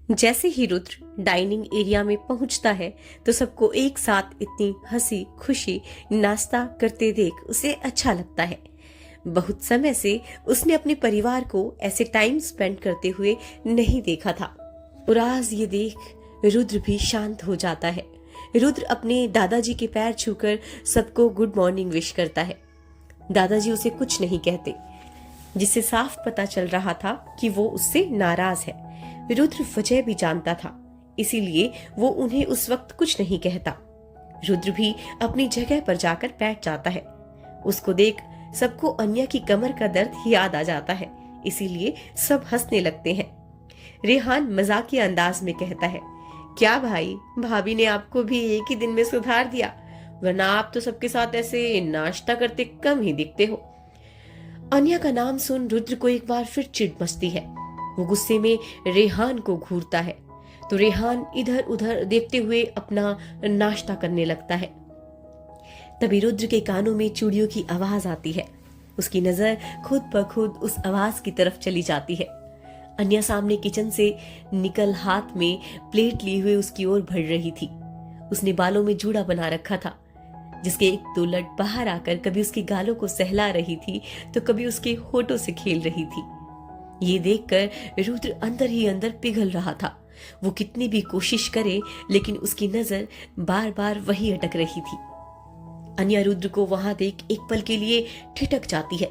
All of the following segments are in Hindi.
जैसे ही रुद्र डाइनिंग एरिया में पहुंचता है तो सबको एक साथ इतनी हंसी खुशी नाश्ता करते देख उसे अच्छा लगता है। बहुत समय से उसने अपने परिवार को ऐसे टाइम स्पेंड करते हुए नहीं देखा था और आज ये देख रुद्र भी शांत हो जाता है। रुद्र अपने दादाजी के पैर छूकर सबको गुड मॉर्निंग विश करता है। दादाजी उसे कुछ नहीं कहते, जिससे साफ पता चल रहा था कि वो उससे नाराज है। रुद्र वजह भी जानता था, इसीलिए वो उन्हें उस वक्त कुछ नहीं कहता। रुद्र भी अपनी जगह पर जाकर बैठ जाता है। उसको देख सबको अन्या की कमर का दर्द याद आ जाता है, इसीलिए सब हंसने लगते हैं। रेहान मजाकिया अंदाज में कहता है, क्या भाई, भाभी ने आपको भी एक ही दिन में सुधार दिया, वरना आप तो सबके साथ ऐसे नाश्ता करते कम ही दिखते हो। अन्या का नाम सुन रुद्र को एक बार फिर चिढ़ मचती है। वो गुस्से में रेहान को घूरता है तो रेहान इधर उधर देखते हुए अपना नाश्ता करने लगता है। तभी रुद्र के कानों में चूड़ियों की आवाज आती है। उसकी नजर खुद ब खुद उस आवाज की तरफ चली जाती है। अन्या सामने किचन से निकल हाथ में प्लेट लिए हुए उसकी ओर बढ़ रही थी। उसने बालों में जूड़ा बना रखा था, जिसके एक दो लट बाहर आकर कभी उसके गालों को सहला रही थी तो कभी उसके होठों से खेल रही थी। ये देखकर रुद्र अंदर ही अंदर पिघल रहा था। वो कितनी भी कोशिश करे लेकिन उसकी नजर बार बार वही अटक रही थी। अन्या रुद्र को वहां देख एक पल के लिए ठिठक जाती है,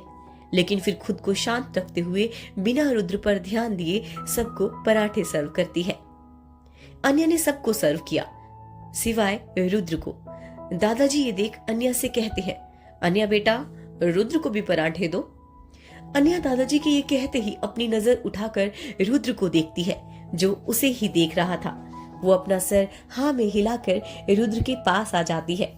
लेकिन फिर खुद को शांत रखते हुए बिना रुद्र पर ध्यान दिए सबको पराठे सर्व करती है। अन्या ने सबको सर्व किया सिवाय रुद्र को। दादाजी ये देख अन्या से कहते हैं, अन्या बेटा, रुद्र को भी पराठे दो। अन्या दादाजी के ये कहते ही अपनी नजर उठाकर रुद्र को देखती है, जो उसे ही देख रहा था। वो अपना सर हाँ में हिलाकर रुद्र के पास आ जाती है।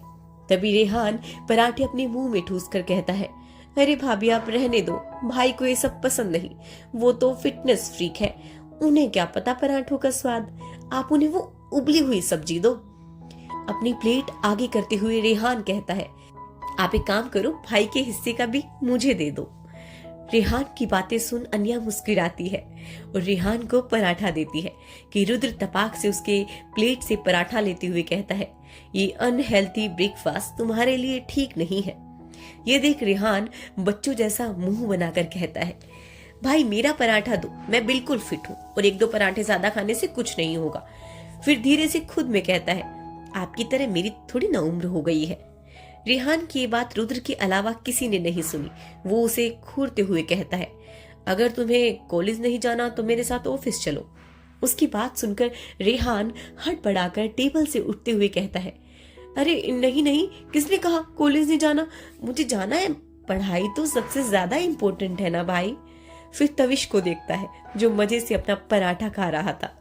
तभी रेहान पराठे अपने मुंह में ठूस कर कहता है, अरे भाभी आप रहने दो, भाई को ये सब पसंद नहीं, वो तो फिटनेस फ्रीक है, उन्हें क्या पता पराठों का स्वाद, आप उन्हें वो उबली हुई सब्जी दो। अपनी प्लेट आगे करते हुए रेहान कहता है, आप एक काम करो, भाई के हिस्से का भी मुझे दे दो। रेहान की बातें सुन अन्या मुस्कुराती है और रेहान को पराठा देती है कि रुद्र तपाक से उसके प्लेट से पराठा लेते हुए कहता है, ये अनहेल्थी ब्रेकफास्ट तुम्हारे लिए ठीक नहीं है। ये देख रेहान बच्चों जैसा मुंह बनाकर कहता है, भाई मेरा पराठा दो, मैं बिल्कुल फिट हूँ और एक दो पराठे ज्यादा खाने से कुछ नहीं होगा। फिर धीरे से खुद में कहता है, आपकी तरह मेरी थोड़ी ना उम्र हो गई है। रेहान की ये बात रुद्र के अलावा किसी ने नहीं सुनी। वो उसे घूरते हुए कहता है, अगर तुम्हें कॉलेज नहीं जाना तो मेरे साथ ऑफिस चलो। उसकी बात सुनकर रेहान हड़बड़ाकर टेबल से उठते हुए कहता है, अरे नहीं नहीं, किसने कहा कॉलेज नहीं जाना, मुझे जाना है, पढ़ाई तो सबसे ज्यादा इम्पोर्टेंट है ना भाई। फिर तविश को देखता है, जो मजे से अपना पराठा खा रहा था।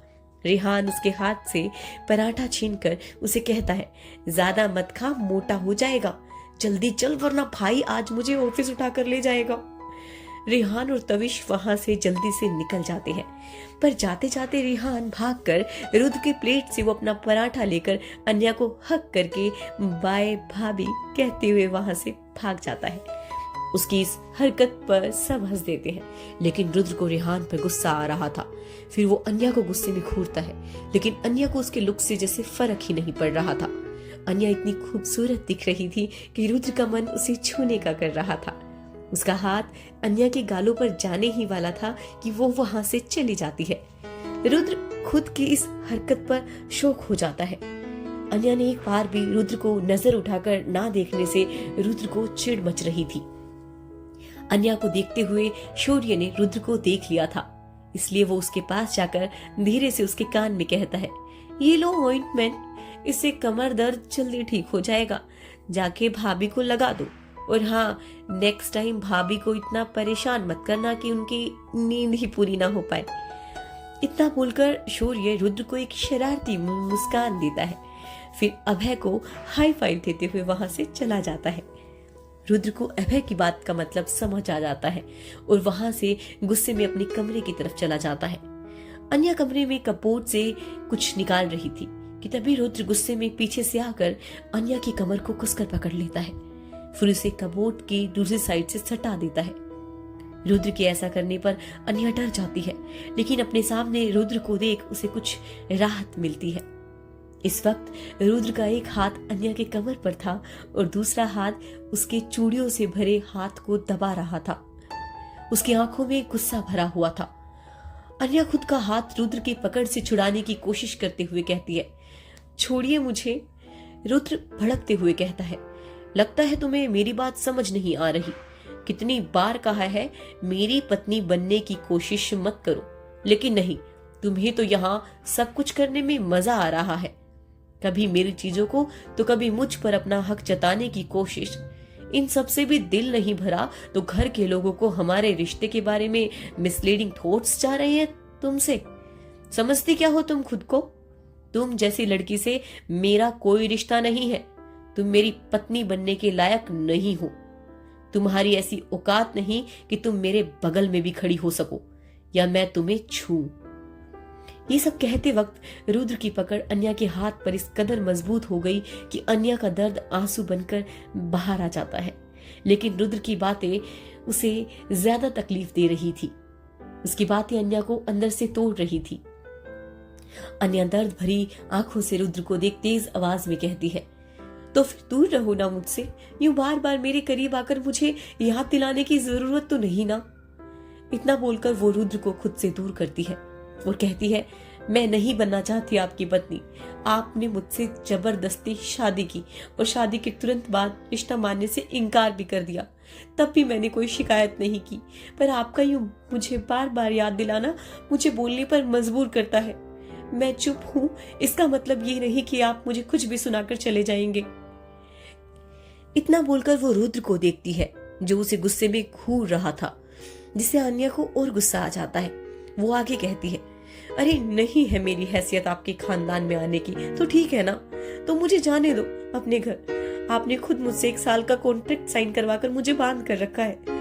रेहान उसके हाथ से पराठा छीनकर उसे कहता है, ज्यादा मत खा, मोटा हो जाएगा, जल्दी चल वरना भाई आज मुझे ऑफिस उठाकर ले जाएगा। रेहान और तविश वहां से जल्दी से निकल जाते हैं, पर जाते जाते रेहान भागकर रुद्र के प्लेट से वो अपना पराठा लेकर अन्या को हक करके बाय भाभी कहते हुए वहां से भाग जाता है। उसकी इस हरकत पर सब हंस देते हैं, लेकिन रुद्र को रेहान पर गुस्सा आ रहा था। फिर वो अन्या को गुस्से में घूरता है, लेकिन अन्या को उसके लुक से जैसे फर्क ही नहीं पड़ रहा था। अन्या इतनी खूबसूरत दिख रही थी कि रुद्र का मन उसे छूने का कर रहा था। उसका हाथ अन्या के गालों पर जाने ही वाला था कि वो वहां से चली जाती है। रुद्र खुद की इस हरकत पर शौक हो जाता है। अन्या ने एक बार भी रुद्र को नजर उठाकर ना देखने से रुद्र को चिढ़ मच रही थी। अन्या को देखते हुए शौर्य ने रुद्र को देख लिया था, इसलिए वो उसके पास जाकर धीरे से उसके कान में कहता है, ये लो ऑइंटमेंट, इससे कमर दर्द जल्दी ठीक हो जाएगा, जाके भाभी को लगा दो। और हाँ, नेक्स्ट टाइम भाभी को इतना परेशान मत करना कि उनकी नींद ही पूरी ना हो पाए। इतना बोलकर शौर्य रुद्र को एक शरारती मुस्कान देता है, फिर अभय को हाई फाइव देते हुए वहां से चला जाता है। रुद्र को अभय की बात का मतलब समझ आ जाता है और वहां से गुस्से में अपने कमरे की तरफ चला जाता है। अन्या कमरे में कपबोर्ड से कुछ निकाल रही थी कि तभी रुद्र गुस्से में पीछे से आकर अन्या की कमर को कसकर पकड़ लेता है, फिर उसे कपबोर्ड की दूसरी साइड से सटा देता है। रुद्र के ऐसा करने पर अन्या डर जाती है, लेकिन अपने सामने रुद्र को देख उसे कुछ राहत मिलती है। इस वक्त रुद्र का एक हाथ अन्या के कमर पर था और दूसरा हाथ उसके चूड़ियों से भरे हाथ को दबा रहा था। उसकी आंखों में गुस्सा भरा हुआ था। अन्या खुद का हाथ रुद्र की पकड़ से छुड़ाने की कोशिश करते हुए कहती है, छोड़िए मुझे। रुद्र भड़कते हुए कहता है, लगता है तुम्हें मेरी बात समझ नहीं आ रही। कितनी बार कहा है मेरी पत्नी बनने की कोशिश मत करो, लेकिन नहीं, तुम्हें तो यहाँ सब कुछ करने में मजा आ रहा है। कभी मेरी चीजों को तो कभी मुझ पर अपना हक जताने की कोशिश। इन सब से भी दिल नहीं भरा तो घर के लोगों को हमारे रिश्ते के बारे में मिसलीडिंग थॉट्स जा रहे हैं तुमसे। समझती क्या हो तुम खुद को? तुम जैसी लड़की से मेरा कोई रिश्ता नहीं है। तुम मेरी पत्नी बनने के लायक नहीं हो। तुम्हारी ऐसी औकात नहीं कि तुम मेरे बगल में भी खड़ी हो सको या मैं तुम्हें छूऊं। ये सब कहते वक्त रुद्र की पकड़ अन्या के हाथ पर इस कदर मजबूत हो गई कि अन्या का दर्द आंसू बनकर बाहर आ जाता है। लेकिन रुद्र की बातें उसे ज्यादा तकलीफ दे रही थी। उसकी बातें अन्या को अंदर से तोड़ रही थी। अन्या दर्द भरी आंखों से रुद्र को देख तेज आवाज में कहती है, तो फिर दूर रहो ना मुझसे। यूं बार बार मेरे करीब आकर मुझे याद दिलाने की जरूरत तो नहीं ना। इतना बोलकर वो रुद्र को खुद से दूर करती है और कहती है, मैं नहीं बनना चाहती आपकी पत्नी। आपने मुझसे जबरदस्ती शादी की और शादी के तुरंत बाद रिश्ता मानने से इनकार भी कर दिया। तब भी मैंने कोई शिकायत नहीं की, पर आपका यूं मुझे बार बार याद दिलाना मुझे बोलने पर मजबूर करता है। मैं चुप हूं, इसका मतलब ये नहीं कि आप मुझे कुछ भी सुनाकर चले जाएंगे। इतना बोलकर वो रुद्र को देखती है जो उसे गुस्से में घूर रहा था, जिससे अन्या को और गुस्सा आ जाता है। वो आगे कहती है, अरे नहीं है मेरी हैसियत आपके खानदान में आने की तो ठीक है ना, तो मुझे जाने दो अपने घर। आपने खुद मुझसे 1 साल का कॉन्ट्रैक्ट साइन करवाकर मुझे बांध कर रखा है।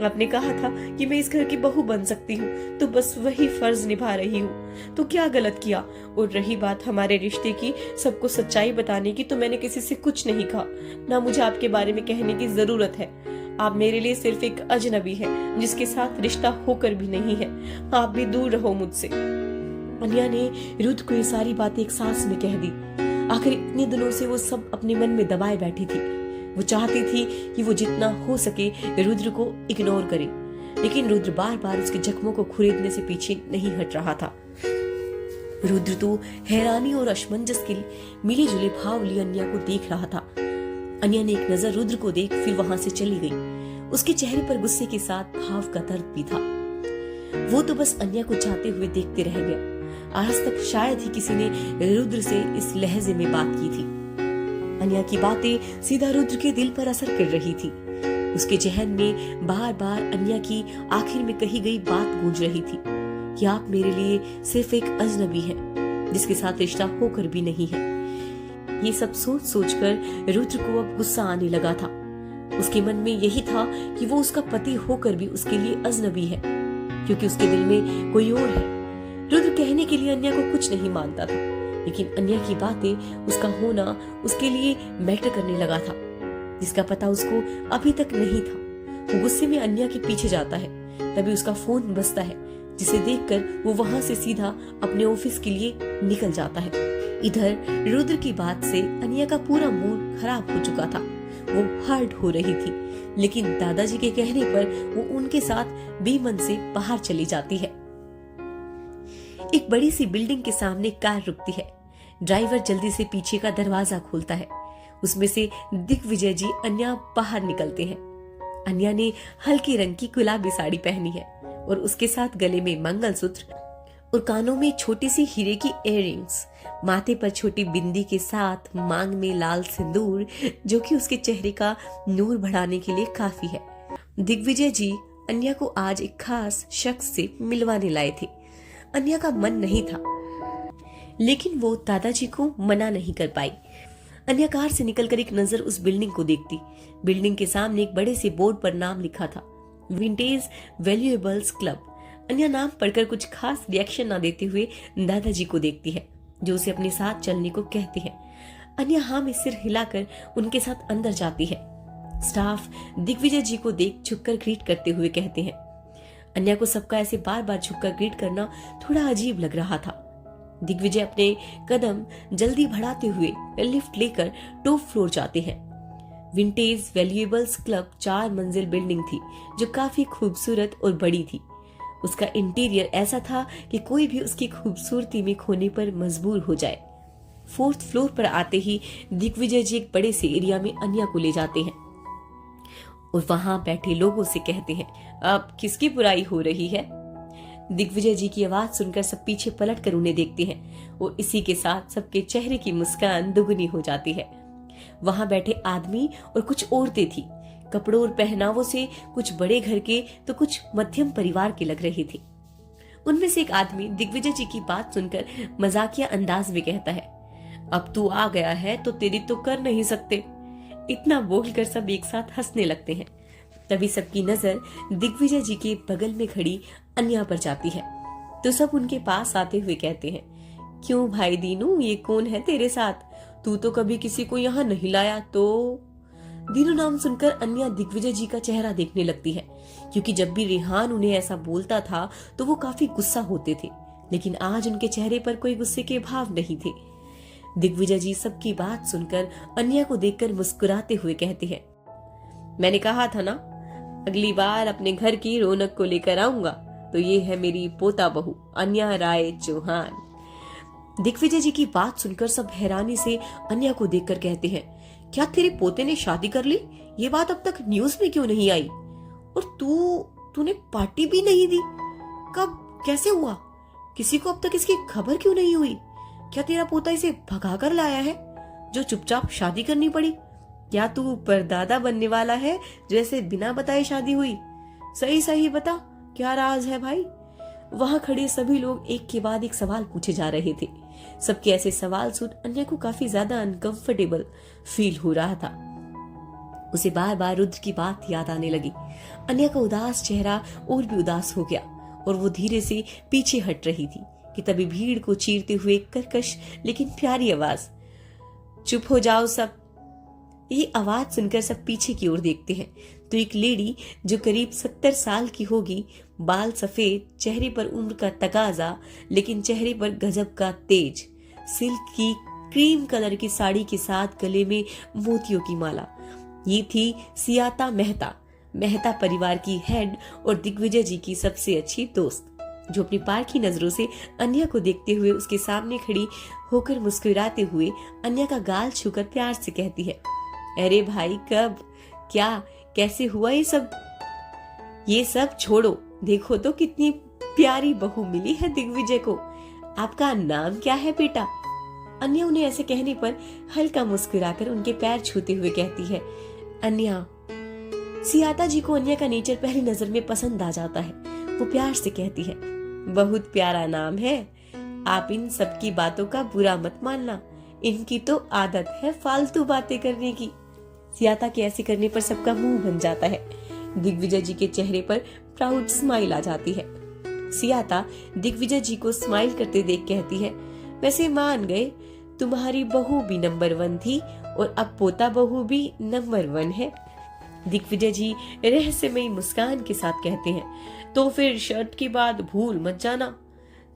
आपने कहा था कि मैं इस घर की बहू बन सकती हूँ, तो बस वही फर्ज निभा रही हूँ। तो क्या गलत किया? और रही बात हमारे रिश्ते की, सबको सच्चाई बताने की, तो मैंने किसी से कुछ नहीं कहा, ना मुझे आपके बारे में कहने की जरूरत है। आप मेरे लिए सिर्फ एक अजनबी है जिसके साथ रिश्ता होकर भी नहीं है। आप भी दूर रहो मुझसे। अन्या ने रुद्र को ये सारी बातें एक सांस में कह दी। आखिर इतने दिनों से वो सब अपने मन में दबाए बैठी थी। वो चाहती थी कि वो जितना हो सके रुद्र को इग्नोर करे, लेकिन रुद्र बार बार उसके जख्मों को खुरेदने से पीछे नहीं हट रहा था। रुद्र तो हैरानी और असमंजस के मिले जुले भाव लिए अन्या को देख रहा था। अन्या ने एक नजर रुद्र को देख फिर वहां से चली गई। उसके चेहरे पर गुस्से के साथ भाव का दर्द भी था। वो तो बस अन्या को जाते हुए देखते रह गया। आज तक शायद ही किसी ने रुद्र से इस लहजे में बात की थी। अन्या की बातें सीधा रुद्र के दिल पर असर कर रही थी। उसके जहन में बार बार अन्या की आखिर में कही गई बात गूंज रही थी कि आप मेरे लिए सिर्फ एक अजनबी हैं, जिसके साथ रिश्ता होकर भी नहीं है। ये सब सोच सोचकर रुद्र को अब गुस्सा आने लगा था। उसके मन में यही था कि वो उसका पति होकर भी उसके लिए अजनबी है, क्योंकि उसके दिल में कोई और है। रुद्र कहने के लिए अन्या को कुछ नहीं मानता था, लेकिन अन्या की बातें, उसका होना उसके लिए मैटर करने लगा था, जिसका पता उसको अभी तक नहीं था। वो गुस्से में अन्या के पीछे जाता है, तभी उसका फोन बजता है, जिसे देखकर वो वहां से सीधा अपने ऑफिस के लिए निकल जाता है। इधर रुद्र की बात से अन्या का पूरा मूड खराब हो चुका था। वो हर्ट हो रही थी, लेकिन दादाजी के कहने पर वो उनके साथ बेमन से बाहर चली जाती है। एक बड़ी सी बिल्डिंग के सामने कार रुकती है। ड्राइवर जल्दी से पीछे का दरवाजा खोलता है। उसमें से दिग्विजय जी अन्या बाहर निकलते हैं। अन्या ने हल्के रंग की गुलाबी साड़ी पहनी है और उसके साथ गले में मंगलसूत्र और कानों में छोटी सी हीरे की इयररिंग्स, माथे पर छोटी बिंदी के साथ मांग में लाल सिंदूर, जो कि उसके चेहरे का नूर बढ़ाने के लिए काफी है। दिग्विजय जी अन्या को आज एक खास शख्स से मिलवाने लाए थे। अन्या का मन नहीं था, लेकिन वो दादाजी को मना नहीं कर पाई। अन्या कार से निकलकर एक नजर उस बिल्डिंग को देखती। बिल्डिंग के सामने एक बड़े से बोर्ड पर नाम लिखा था, विंटेज वैल्यूएबल्स क्लब। अन्या नाम पढ़कर कुछ खास रिएक्शन न देते हुए दादाजी को देखती है, जो उसे अपने साथ चलने को कहते हैं। अन्या हाँ में सिर हिलाकर उनके साथ अंदर जाती है। स्टाफ दिग्विजय जी को देख झुककर ग्रीट करते हुए कहते हैं, अन्या को सबका ऐसे बार बार झुककर ग्रीट करना थोड़ा अजीब लग रहा था। दिग्विजय अपने कदम जल्दी बढ़ाते हुए लिफ्ट लेकर टॉप फ्लोर जाते हैं। विंटेज वैल्यूएबल्स क्लब 4 मंजिल बिल्डिंग थी जो काफी खूबसूरत और बड़ी थी। उसका इंटीरियर ऐसा था कि कोई भी उसकी खूबसूरती में खोने पर मजबूर हो जाए। 4th फ्लोर पर आते ही दिग्विजय जी एक बड़े से एरिया में अन्या को ले जाते हैं और वहां बैठे लोगों से कहते हैं, अब किसकी बुराई हो रही है? दिग्विजय जी की आवाज सुनकर सब पीछे पलट कर उन्हें देखते हैं और इसी के साथ सबके चेहरे की मुस्कान दुगनी हो जाती है। वहां बैठे आदमी और कुछ औरतें थी। कपड़ों और पहनावों से कुछ बड़े घर के तो कुछ मध्यम परिवार के लग रहे थे। उनमें से एक आदमी दिग्विजय जी की बात सुनकर मजाकिया अंदाज में कहता है, अब तू आ गया है तो तेरी तो कर नहीं सकते। इतना बोलकर सब एक साथ हंसने लगते हैं। तभी सबकी नजर दिग्विजय जी के बगल में खड़ी अन्या पर जाती है तो सब उनके पास आते हुए कहते हैं, क्यों भाई दीनू, ये कौन है तेरे साथ? तू तो कभी किसी को यहाँ नहीं लाया। तो दीनू नाम सुनकर अन्या दिग्विजय जी का चेहरा देखने लगती है, क्योंकि जब भी रेहान उन्हें ऐसा बोलता था तो वो काफी गुस्सा होते थे, लेकिन आज उनके चेहरे पर कोई गुस्से के भाव नहीं थे। दिग्विजय जी सबकी बात सुनकर अन्या को देखकर मुस्कुराते हुए कहते हैं, मैंने कहा था ना, अगली बार अपने घर की रौनक को लेकर आऊंगा। तो ये है मेरी पोता बहू अन्या राय चौहान। दिग्विजय जी की बात सुनकर सब हैरानी से अन्या को देखकर कहते हैं, क्या तेरे पोते ने शादी कर ली? ये बात अब तक न्यूज में क्यों नहीं आई? और तूने पार्टी भी नहीं दी? कब, कैसे हुआ? किसी को अब तक इसकी खबर क्यों नहीं हुई? क्या तेरा पोता इसे भगा कर लाया है जो चुपचाप शादी करनी पड़ी? क्या तू परदादा बनने वाला है जो ऐसे बिना बताए शादी हुई? सही सही बता, क्या राज है भाई? वहां खड़े सभी लोग एक के बाद एक सवाल पूछे जा रहे थे। सबके ऐसे सवाल सुन अन्या को काफी ज्यादा अनकंफर्टेबल फील हो रहा था। उसे बार बार रुद्र की बात याद आने लगी। अन्या का उदास चेहरा और भी उदास हो गया और वो धीरे से पीछे हट रही थी कि तभी भीड़ को चीरते हुए कर्कश लेकिन प्यारी आवाज, चुप हो जाओ सब। ये आवाज सुनकर सब पीछे की ओर देखते हैं तो एक लेडी जो करीब 70 साल की होगी, बाल सफेद, चेहरे पर उम्र का तकाजा लेकिन चेहरे पर गजब का तेज, सिल्क की क्रीम कलर की साड़ी के साथ गले में मोतियों की माला। ये थी सियाता मेहता, मेहता परिवार की हेड और दिग्विजय जी की सबसे अच्छी दोस्त, जो अपनी पारखी नजरों से अन्या को देखते हुए उसके सामने खड़ी होकर मुस्कुराते हुए अन्या का गाल छूकर प्यार से कहती है, अरे भाई कब, क्या, कैसे हुआ ये सब? ये सब छोड़ो, देखो तो कितनी प्यारी बहू मिली है दिग्विजय को। आपका नाम क्या है बेटा? अन्या उन्हें ऐसे कहने पर हल्का मुस्कुराकर उनके पैर छूते हुए कहती है, अन्या। सियाता जी को अन्या का नेचर पहली नजर में पसंद आ जाता है। वो प्यार से कहती है, बहुत प्यारा नाम है। आप इन सब की बातों का बुरा मत मानना, इनकी तो आदत है फालतू बातें करने की। सियाता के ऐसे करने पर सबका मुंह बन जाता है। दिग्विजय जी के चेहरे पर प्राउड स्माइल आ जाती है। सियाता दिग्विजय जी को स्माइल करते देख कहती है, वैसे मान गए, तुम्हारी बहू भी नंबर 1 थी और अब पोता बहू भी नंबर 1 है। दिग्विजय जी रहस्यमयी मुस्कान के साथ कहते हैं, तो फिर शर्त की बात भूल मत जाना।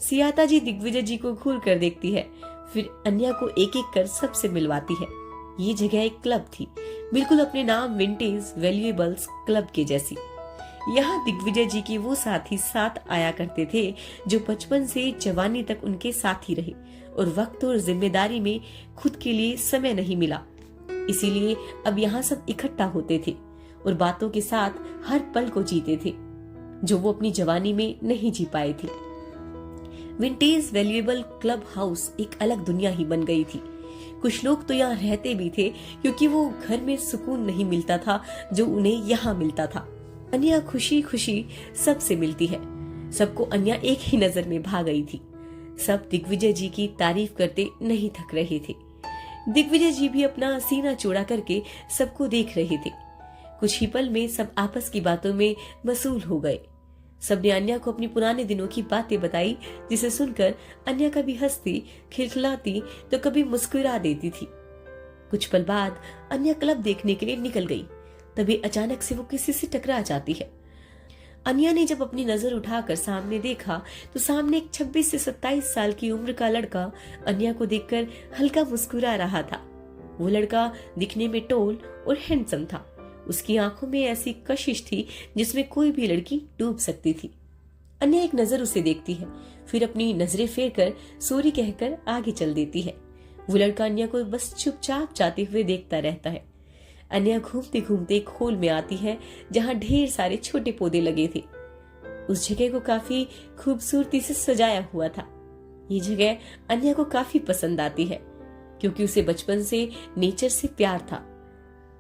सियाता जी दिग्विजय जी को घूर कर देखती है, फिर अन्या को एक एक कर सबसे मिलवाती है। ये जगह एक क्लब थी, बिल्कुल अपने नाम विंटेज वैल्यूएबल्स क्लब के जैसी। यहाँ दिग्विजय जी के वो साथी साथ आया करते थे जो बचपन से जवानी तक उनके साथ ही रहे और वक्त और जिम्मेदारी में खुद के लिए समय नहीं मिला, इसीलिए अब यहाँ सब इकट्ठा होते थे और बातों के साथ हर पल को जीते थे जो वो अपनी जवानी में नहीं जी पाए थे। विंटेज वैल्यूएबल क्लब हाउस एक अलग दुनिया ही बन गई थी। कुछ लोग तो यहाँ रहते भी थे क्योंकि वो घर में सुकून नहीं मिलता था जो उन्हें यहाँ मिलता था। अन्या खुशी खुशी सबसे मिलती है। सबको अन्या एक ही नजर में भा गई थी। सब दिग्विजय जी की तारीफ करते नहीं थक रहे थे। दिग्विजय जी भी अपना सीना चौड़ा करके सबको देख रहे थे। कुछ ही पल में सब आपस की बातों में मशगूल हो गए। सबने अन्या को अपनी पुराने दिनों की बातें बताई, जिसे सुनकर अन्या कभी हंसती, खिलखिलाती तो कभी मुस्कुरा देती थी। कुछ पल बाद अन्या क्लब देखने के लिए निकल गई, तभी अचानक से वो किसी से टकरा जाती है। अनिया ने जब अपनी नजर उठाकर सामने देखा तो सामने एक 26 से 27 साल की उम्र का लड़का अनिया को देखकर हल्का मुस्कुरा रहा था। वो लड़का दिखने में टोल और हैंडसम था। उसकी आंखों में ऐसी कशिश थी जिसमें कोई भी लड़की डूब सकती थी। अनिया एक नजर उसे देखती है, फिर अपनी नजरें फेर कर सॉरी कहकर आगे चल देती है। वो लड़का अनिया को बस चुपचाप जाते हुए देखता रहता है। अनिया घूमते घूमते एक होल में आती है जहाँ ढेर सारे छोटे पौधे लगे थे। उस जगह को काफी खूबसूरती से सजाया हुआ था। ये जगह अनिया को काफी पसंद आती है क्योंकि उसे बचपन से नेचर से प्यार था।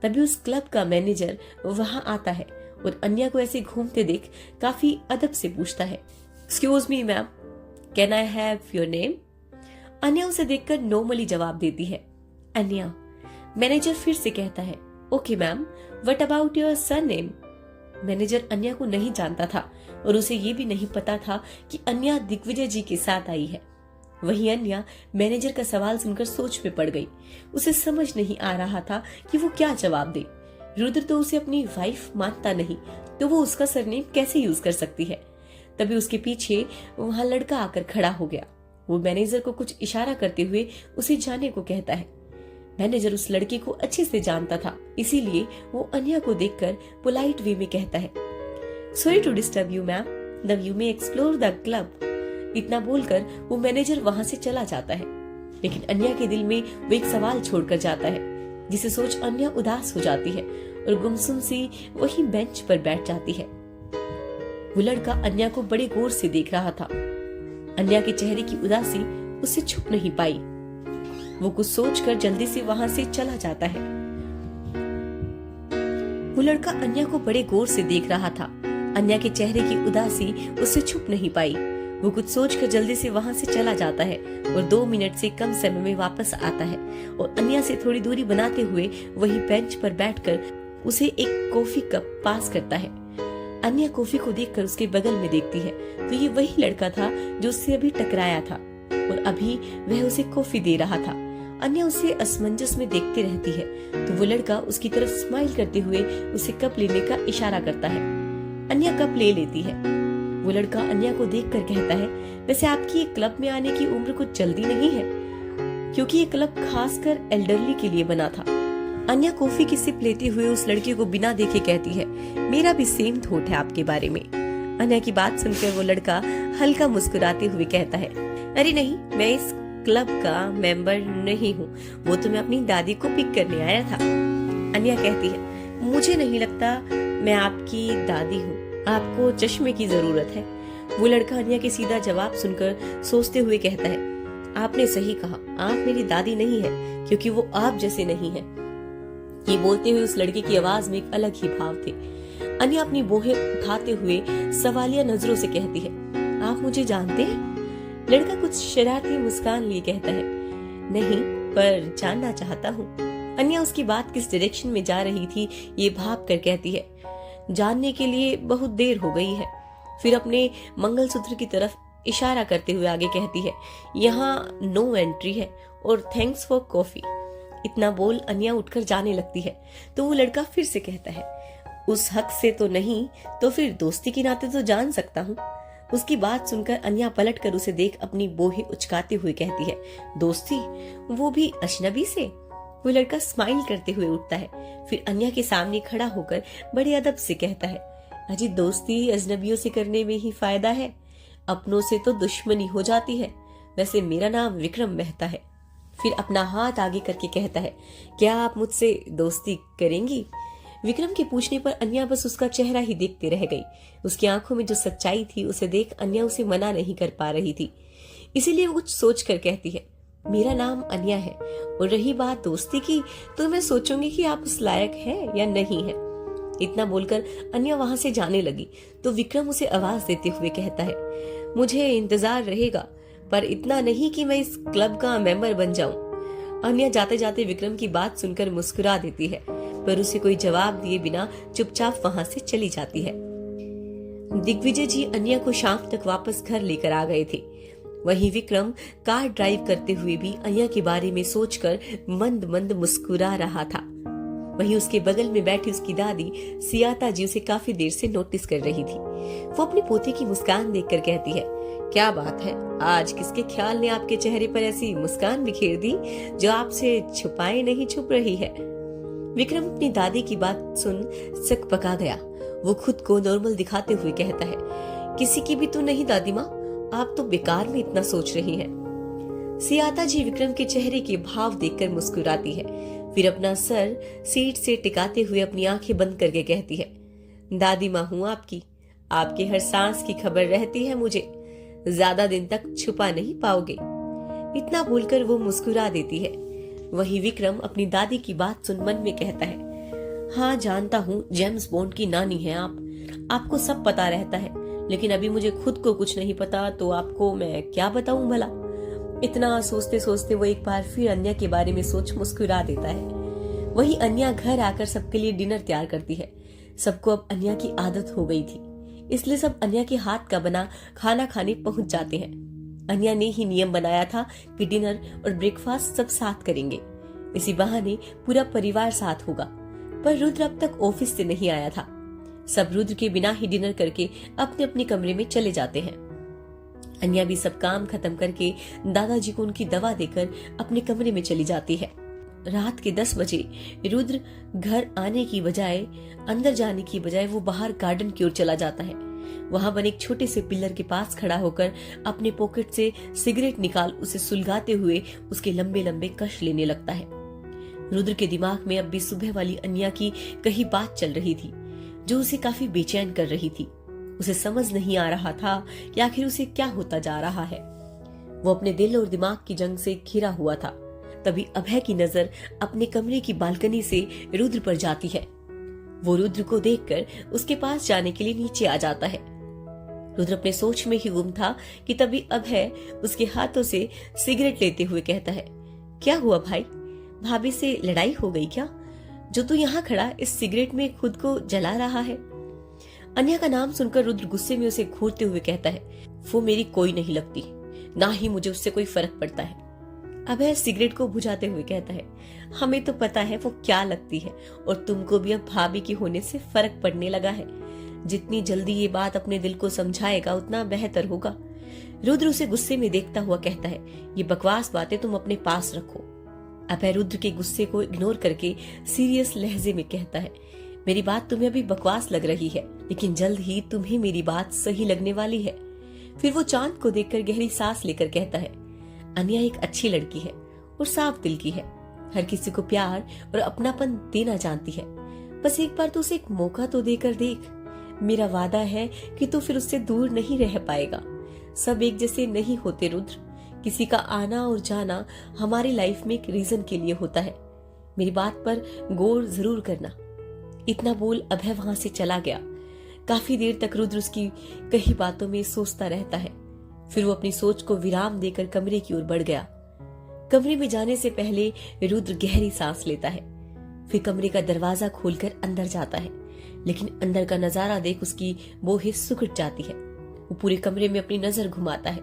तभी उस क्लब का मैनेजर वहां आता है और अनिया को ऐसे घूमते देख काफी अदब से पूछता है, excuse me ma'am, can I have your name? Aniya उसे देखकर नॉर्मली जवाब देती है, अनिया। मैनेजर फिर से कहता है, okay ma'am, what about your surname? Manager Aniya को नहीं जानता था और उसे ये भी नहीं पता था कि अनिया दिग्विजय जी के साथ आई है। वहीं अनिया मैनेजर का सवाल सुनकर सोच में पड़ गई। उसे समझ नहीं आ रहा था कि वो क्या जवाब दे। रुद्र तो उसे अपनी वाइफ मानता नहीं, तो वो उसका सरनेम कैसे यूज कर सकती है। तभी उसके पीछे वहां लड़का आकर खड़ा हो गया। वो मैनेजर को कुछ इशारा करते हुए उसे जाने को कहता है। मैनेजर उस लड़के को अच्छे से जानता था, इसीलिए वो अनिया को देखकर पोलाइट वे में कहता है, sorry to disturb you ma'am, now you may explore the club. इतना बोलकर वो मैनेजर वहां से चला जाता है। लेकिन अनिया के दिल में वो एक सवाल छोड़कर जाता है, जिसे सोच अनिया उदास हो जाती है और गुमसुम सी वही बेंच पर बैठ जाती है। वो लड़का अनिया को बड़े गौर से देख रहा था। अनिया के चेहरे की उदासी उससे छुप नहीं पाई। वो कुछ सोचकर जल्दी से वहां से चला जाता है। वो लड़का अनिया को बड़े गौर से देख रहा था। अनिया के चेहरे की उदासी उससे छुप नहीं पाई। वो कुछ सोचकर जल्दी से वहां से चला जाता है और 2 मिनट से कम समय में वापस आता है और अनिया से थोड़ी दूरी बनाते हुए वही बेंच पर बैठकर उसे एक कॉफी कप पास करता है। अनिया कॉफी को देखकर उसके बगल में देखती है तो ये वही लड़का था जो उससे अभी टकराया था और अभी वह उसे कॉफी दे रहा था। अनिया उसे असमंजस में देखती रहती है तो वो लड़का उसकी तरफ स्माइल करते हुए उसे कप लेने का इशारा करता है। अनिया कप ले लेती है। वो लड़का अनिया को देखकर कहता है, वैसे आपकी ये क्लब में आने की उम्र कुछ जल्दी नहीं है, क्योंकि ये क्लब खासकर एल्डरली के लिए बना था। अनिया कॉफी की सिप लेते हुए उस लड़के को बिना देखे कहती है, मेरा भी सेम थॉट है आपके बारे में। अनिया की बात सुनकर वो लड़का हल्का मुस्कुराते हुए कहता है, अरे नहीं, मैं इस क्लब का मेंबर नहीं हूँ, वो तो मैं अपनी दादी को पिक करने आया था। अनिया कहती है, मुझे नहीं लगता मैं आपकी दादी हूँ, आपको चश्मे की जरूरत है। वो लड़का अनिया के सीधा जवाब सुनकर सोचते हुए कहता है, आपने सही कहा, आप मेरी दादी नहीं है क्योंकि वो आप जैसे नहीं है। ये बोलते हुए उस लड़के की आवाज में एक अलग ही भाव थे। अनिया अपनी बोहें उठाते हुए सवालिया नजरों से कहती है, आप मुझे जानते हैं? लड़का कुछ शरारती मुस्कान लिए कहता है, नहीं, पर जानना चाहता हूँ। अनिया उसकी बात किस डायरेक्शन में जा रही थी ये भाप कर कहती है, जानने के लिए बहुत देर हो गई है। फिर अपने मंगलसूत्र की तरफ इशारा करते हुए आगे कहती है, यहाँ नो एंट्री है और थैंक्स फॉर कॉफी। इतना बोल अनिया उठकर जाने लगती है तो वो लड़का फिर से कहता है, उस हक से तो नहीं तो फिर दोस्ती के नाते तो जान सकता हूँ। उसकी बात सुनकर अनिया पलटकर उसे देख अपनी बोहे उचकाते हुए कहती है, दोस्ती, वो भी अजनबी से? वो लड़का स्माइल करते हुए उठता है, फिर अनिया के सामने खड़ा होकर बड़े अदब से कहता है, अजी दोस्ती अजनबियों से करने में ही फायदा है, अपनों से तो दुश्मनी हो जाती है। वैसे मेरा नाम विक्रम मेहता है। फिर अपना हाथ आगे करके कहता है, क्या आप मुझसे दोस्ती करेंगी? विक्रम के पूछने पर अनिया बस उसका चेहरा ही देखते रह गई। उसकी आंखों में जो सच्चाई थी उसे देख अनिया उसे मना नहीं कर पा रही थी, इसीलिए वो कुछ सोच कर कहती है, मेरा नाम अनिया है और रही बात दोस्ती की तो मैं सोचूंगी कि आप उस लायक हैं या नहीं है। इतना बोलकर अनिया वहां से जाने लगी तो विक्रम उसे आवाज देते हुए कहता है, मुझे इंतजार रहेगा, पर इतना नहीं कि मैं इस क्लब का मेंबर बन जाऊं। अनिया जाते जाते विक्रम की बात सुनकर मुस्कुरा देती है, पर उसे कोई जवाब दिए बिना चुपचाप वहां से चली जाती है। दिग्विजय जी अनिया को शाम तक वापस घर लेकर आ गए थे। वहीं विक्रम कार ड्राइव करते हुए भी अनिया के बारे में सोचकर मंद मंद मुस्कुरा रहा था। वहीं उसके बगल में बैठी उसकी दादी सियाता जी उसे काफी देर से नोटिस कर रही थी। वो अपनी पोते की मुस्कान देखकर कहती है, क्या बात है, आज किसके ख्याल ने आपके चेहरे पर ऐसी मुस्कान बिखेर दी जो आपसे छुपाए नहीं छुप रही है। विक्रम अपनी दादी की बात सुन सक पका गया। वो खुद को नॉर्मल दिखाते हुए कहता है, किसी की भी तो नहीं दादी माँ, आप तो बेकार में इतना सोच रही हैं। सियाता जी विक्रम के चेहरे के भाव देखकर मुस्कुराती है, फिर अपना सर सीट से टिकाते हुए अपनी आंखें बंद करके कहती है, दादी माँ हूँ आपकी, आपके हर सांस की खबर रहती है मुझे, ज्यादा दिन तक छुपा नहीं पाओगे। इतना बोलकर वो मुस्कुरा देती है। वही विक्रम अपनी दादी की बात सुन मन में कहता है, हाँ जानता हूँ जेम्स बॉन्ड की नानी है आप, आपको सब पता रहता है, लेकिन अभी मुझे खुद को कुछ नहीं पता तो आपको मैं क्या बताऊं भला। इतना सोचते सोचते वो एक बार फिर अन्या के बारे में सोच मुस्कुरा देता है। वही अन्या घर आकर सबके लिए डिनर तैयार करती है। सबको अब अन्या की आदत हो गई थी, इसलिए सब अन्या के हाथ का बना खाना खाने पहुंच जाते हैं। अन्या ने ही नियम बनाया था कि डिनर और ब्रेकफास्ट सब साथ करेंगे, इसी बहाने पूरा परिवार साथ होगा। पर रुद्र अब तक ऑफिस से नहीं आया था। सब रुद्र के बिना ही डिनर करके अपने अपने कमरे में चले जाते हैं। अन्या भी सब काम खत्म करके दादाजी को उनकी दवा देकर अपने कमरे में चली जाती है। रात के 10 बजे रुद्र घर आने की बजाय, अंदर जाने की बजाय वो बाहर गार्डन की ओर चला जाता है। वहां बने एक छोटे से पिलर के पास खड़ा होकर अपने पॉकेट से सिगरेट निकाल उसे सुलगाते हुए उसके लंबे लंबे कश लेने लगता है। रुद्र के दिमाग में अब भी सुबह वाली अन्या की कही बात चल रही थी जो उसे काफी बेचैन कर रही थी। उसे समझ नहीं आ रहा था कि आखिर उसे क्या होता जा रहा है। वो अपने दिल और दिमाग की जंग से घिरा हुआ था। तभी अभय की नजर अपने कमरे की बालकनी से रुद्र पर जाती है। वो रुद्र को देखकर उसके पास जाने के लिए नीचे आ जाता है। रुद्र अपने सोच में ही गुम था कि तभी अभय उसके हाथों से सिगरेट लेते हुए कहता है, क्या हुआ भाई, भाभी से लड़ाई हो गई क्या, जो तू यहाँ खड़ा इस सिगरेट में खुद को जला रहा है। अन्या का नाम सुनकर रुद्र गुस्से में उसे घूरते हुए कहता है, वो मेरी कोई नहीं लगती, ना ही मुझे उससे कोई फर्क पड़ता है। अभय सिगरेट को बुझाते हुए कहता है, हमें तो पता है वो क्या लगती है और तुमको भी अब भाभी की होने से फर्क पड़ने लगा है। जितनी जल्दी ये बात अपने दिल को समझाएगा उतना बेहतर होगा। रुद्र उसे गुस्से में देखता हुआ कहता है, ये बकवास बातें तुम अपने पास रखो। अभय रुद्र के गुस्से को इग्नोर करके सीरियस लहजे में कहता है, मेरी बात तुम्हें अभी बकवास लग रही है, लेकिन जल्द ही तुम्हें मेरी बात सही लगने वाली है। फिर वो चांद को देखकर गहरी सांस लेकर कहता है, अन्या एक अच्छी लड़की है और साफ दिल की है, हर किसी को प्यार और अपनापन देना जानती है। बस एक बार तो उसे एक मौका तो देकर देख। मेरा वादा है कि तू फिर उससे दूर नहीं रह पाएगा। सब एक जैसे नहीं होते रुद्र, किसी का आना और जाना हमारी लाइफ में एक रीजन के लिए होता है। मेरी बात पर गौर जरूर करना। इतना बोल अभय वहां से चला गया। काफी देर तक रुद्र उसकी कही बातों में सोचता रहता है। फिर वो अपनी सोच को विराम देकर कमरे की ओर बढ़ गया। कमरे में जाने से पहले रुद्र गहरी सांस लेता है, फिर कमरे का दरवाजा खोलकर अंदर जाता है। लेकिन अंदर का नजारा देख उसकी बोहें सुखट जाती है। वो पूरे कमरे में अपनी नजर घुमाता है,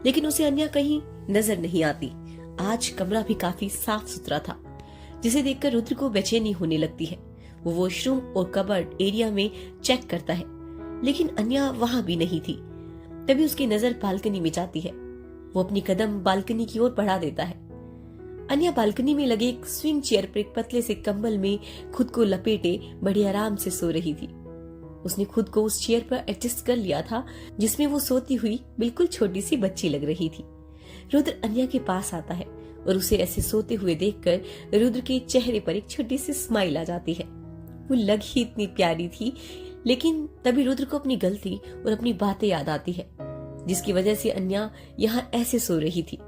लेकिन उसे अन्या कहीं नजर नहीं आती। आज कमरा भी काफी साफ सुथरा था, जिसे देखकर रुद्र को बेचैनी होने लगती है। वो वॉशरूम और कबर्ड एरिया में चेक करता है, लेकिन अन्या वहां भी नहीं थी। तभी उसकी नजर बालकनी में जाती है। वो अपनी कदम बालकनी की ओर बढ़ा देता है। अन्या बालकनी में लगे एक स्विंग चेयर पर एक पतले से कंबल में खुद को लपेटे बड़े आराम से सो रही थी। उसने खुद को उस चेयर पर एडजस्ट कर लिया था जिसमें वो सोती हुई बिल्कुल छोटी सी बच्ची लग रही थी। रुद्र अन्या के पास आता है और उसे ऐसे सोते हुए देखकर रुद्र के चेहरे पर एक छोटी सी स्माइल आ जाती है। वो लग ही इतनी प्यारी थी, लेकिन तभी रुद्र को अपनी गलती और अपनी बातें याद आती है, जिसकी वजह से अन्या यहाँ ऐसे सो रही थी।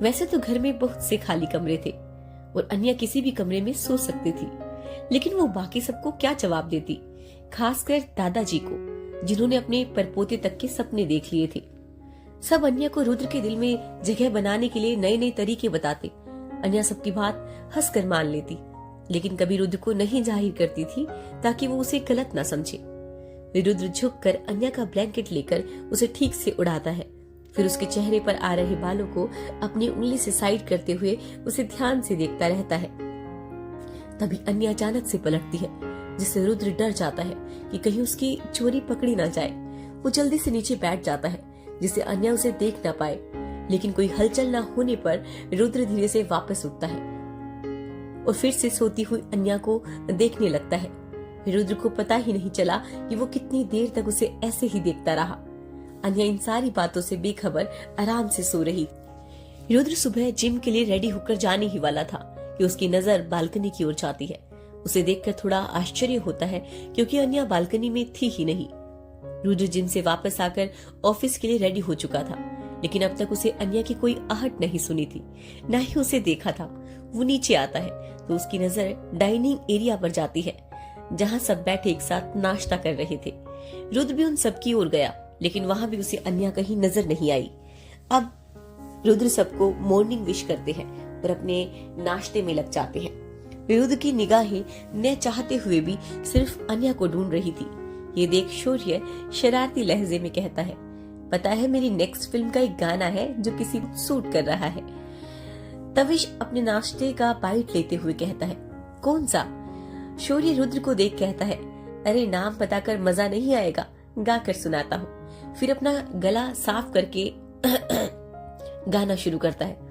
वैसे तो घर में बहुत से खाली कमरे थे और अन्या किसी भी कमरे में सो सकती थी, लेकिन वो बाकी सबको क्या जवाब देती, खासकर दादाजी को, जिन्होंने अपने परपोते तक के सपने देख लिए थे। सब अन्या को रुद्र के दिल में जगह बनाने के लिए नए नए तरीके बताते। अन्या सबकी बात हंसकर मान लेती, लेकिन कभी रुद्र को नहीं जाहिर करती थी ताकि वो उसे गलत ना समझे। रुद्र झुककर अन्या का ब्लैंकेट लेकर उसे ठीक से उड़ाता है, फिर उसके चेहरे पर आ रहे बालों को अपनी उंगली से साइड करते हुए उसे ध्यान से देखता रहता है। तभी अन्या अचानक से पलटती है, जिससे रुद्र डर जाता है कि कहीं उसकी चोरी पकड़ी ना जाए। वो जल्दी से नीचे बैठ जाता है जिससे अन्या उसे देख ना पाए, लेकिन कोई हलचल ना होने पर रुद्र धीरे से वापस उठता है और फिर से सोती हुई अन्या को देखने लगता है। रुद्र को पता ही नहीं चला कि वो कितनी देर तक उसे ऐसे ही देखता रहा। अन्या इन सारी बातों से बेखबर आराम से सो रही। रुद्र सुबह जिम के लिए रेडी होकर जाने ही वाला था कि उसकी नजर बालकनी की ओर जाती है। उसे देखकर थोड़ा आश्चर्य होता है क्योंकि अन्या बालकनी में थी ही नहीं। रुद्र जिम से वापस आकर ऑफिस के लिए रेडी हो चुका था, लेकिन अब तक उसे अन्या की कोई आहट नहीं सुनी थी, न ही उसे देखा था। वो नीचे आता है तो उसकी नजर डाइनिंग एरिया पर जाती है, जहाँ सब बैठे एक साथ नाश्ता कर रहे थे। रुद्र भी उन सबकी ओर गया, लेकिन वहां भी उसे अन्या कहीं नजर नहीं आई। अब रुद्र सबको मॉर्निंग विश करते हैं और अपने नाश्ते में लग जाते हैं। रुद्र की निगाहें न चाहते हुए भी सिर्फ अन्या को ढूंढ रही थी। ये देख शौर्य शरारती लहजे में कहता है, पता है मेरी नेक्स्ट फिल्म का एक गाना है जो किसी को सूट कर रहा है। तविश अपने नाश्ते का बाइट लेते हुए कहता है, कौन सा? शौर्य रुद्र को देख कहता है, अरे नाम बताकर मजा नहीं आएगा, गा कर सुनाता हूँ। फिर अपना गला साफ करके गाना शुरू करता है।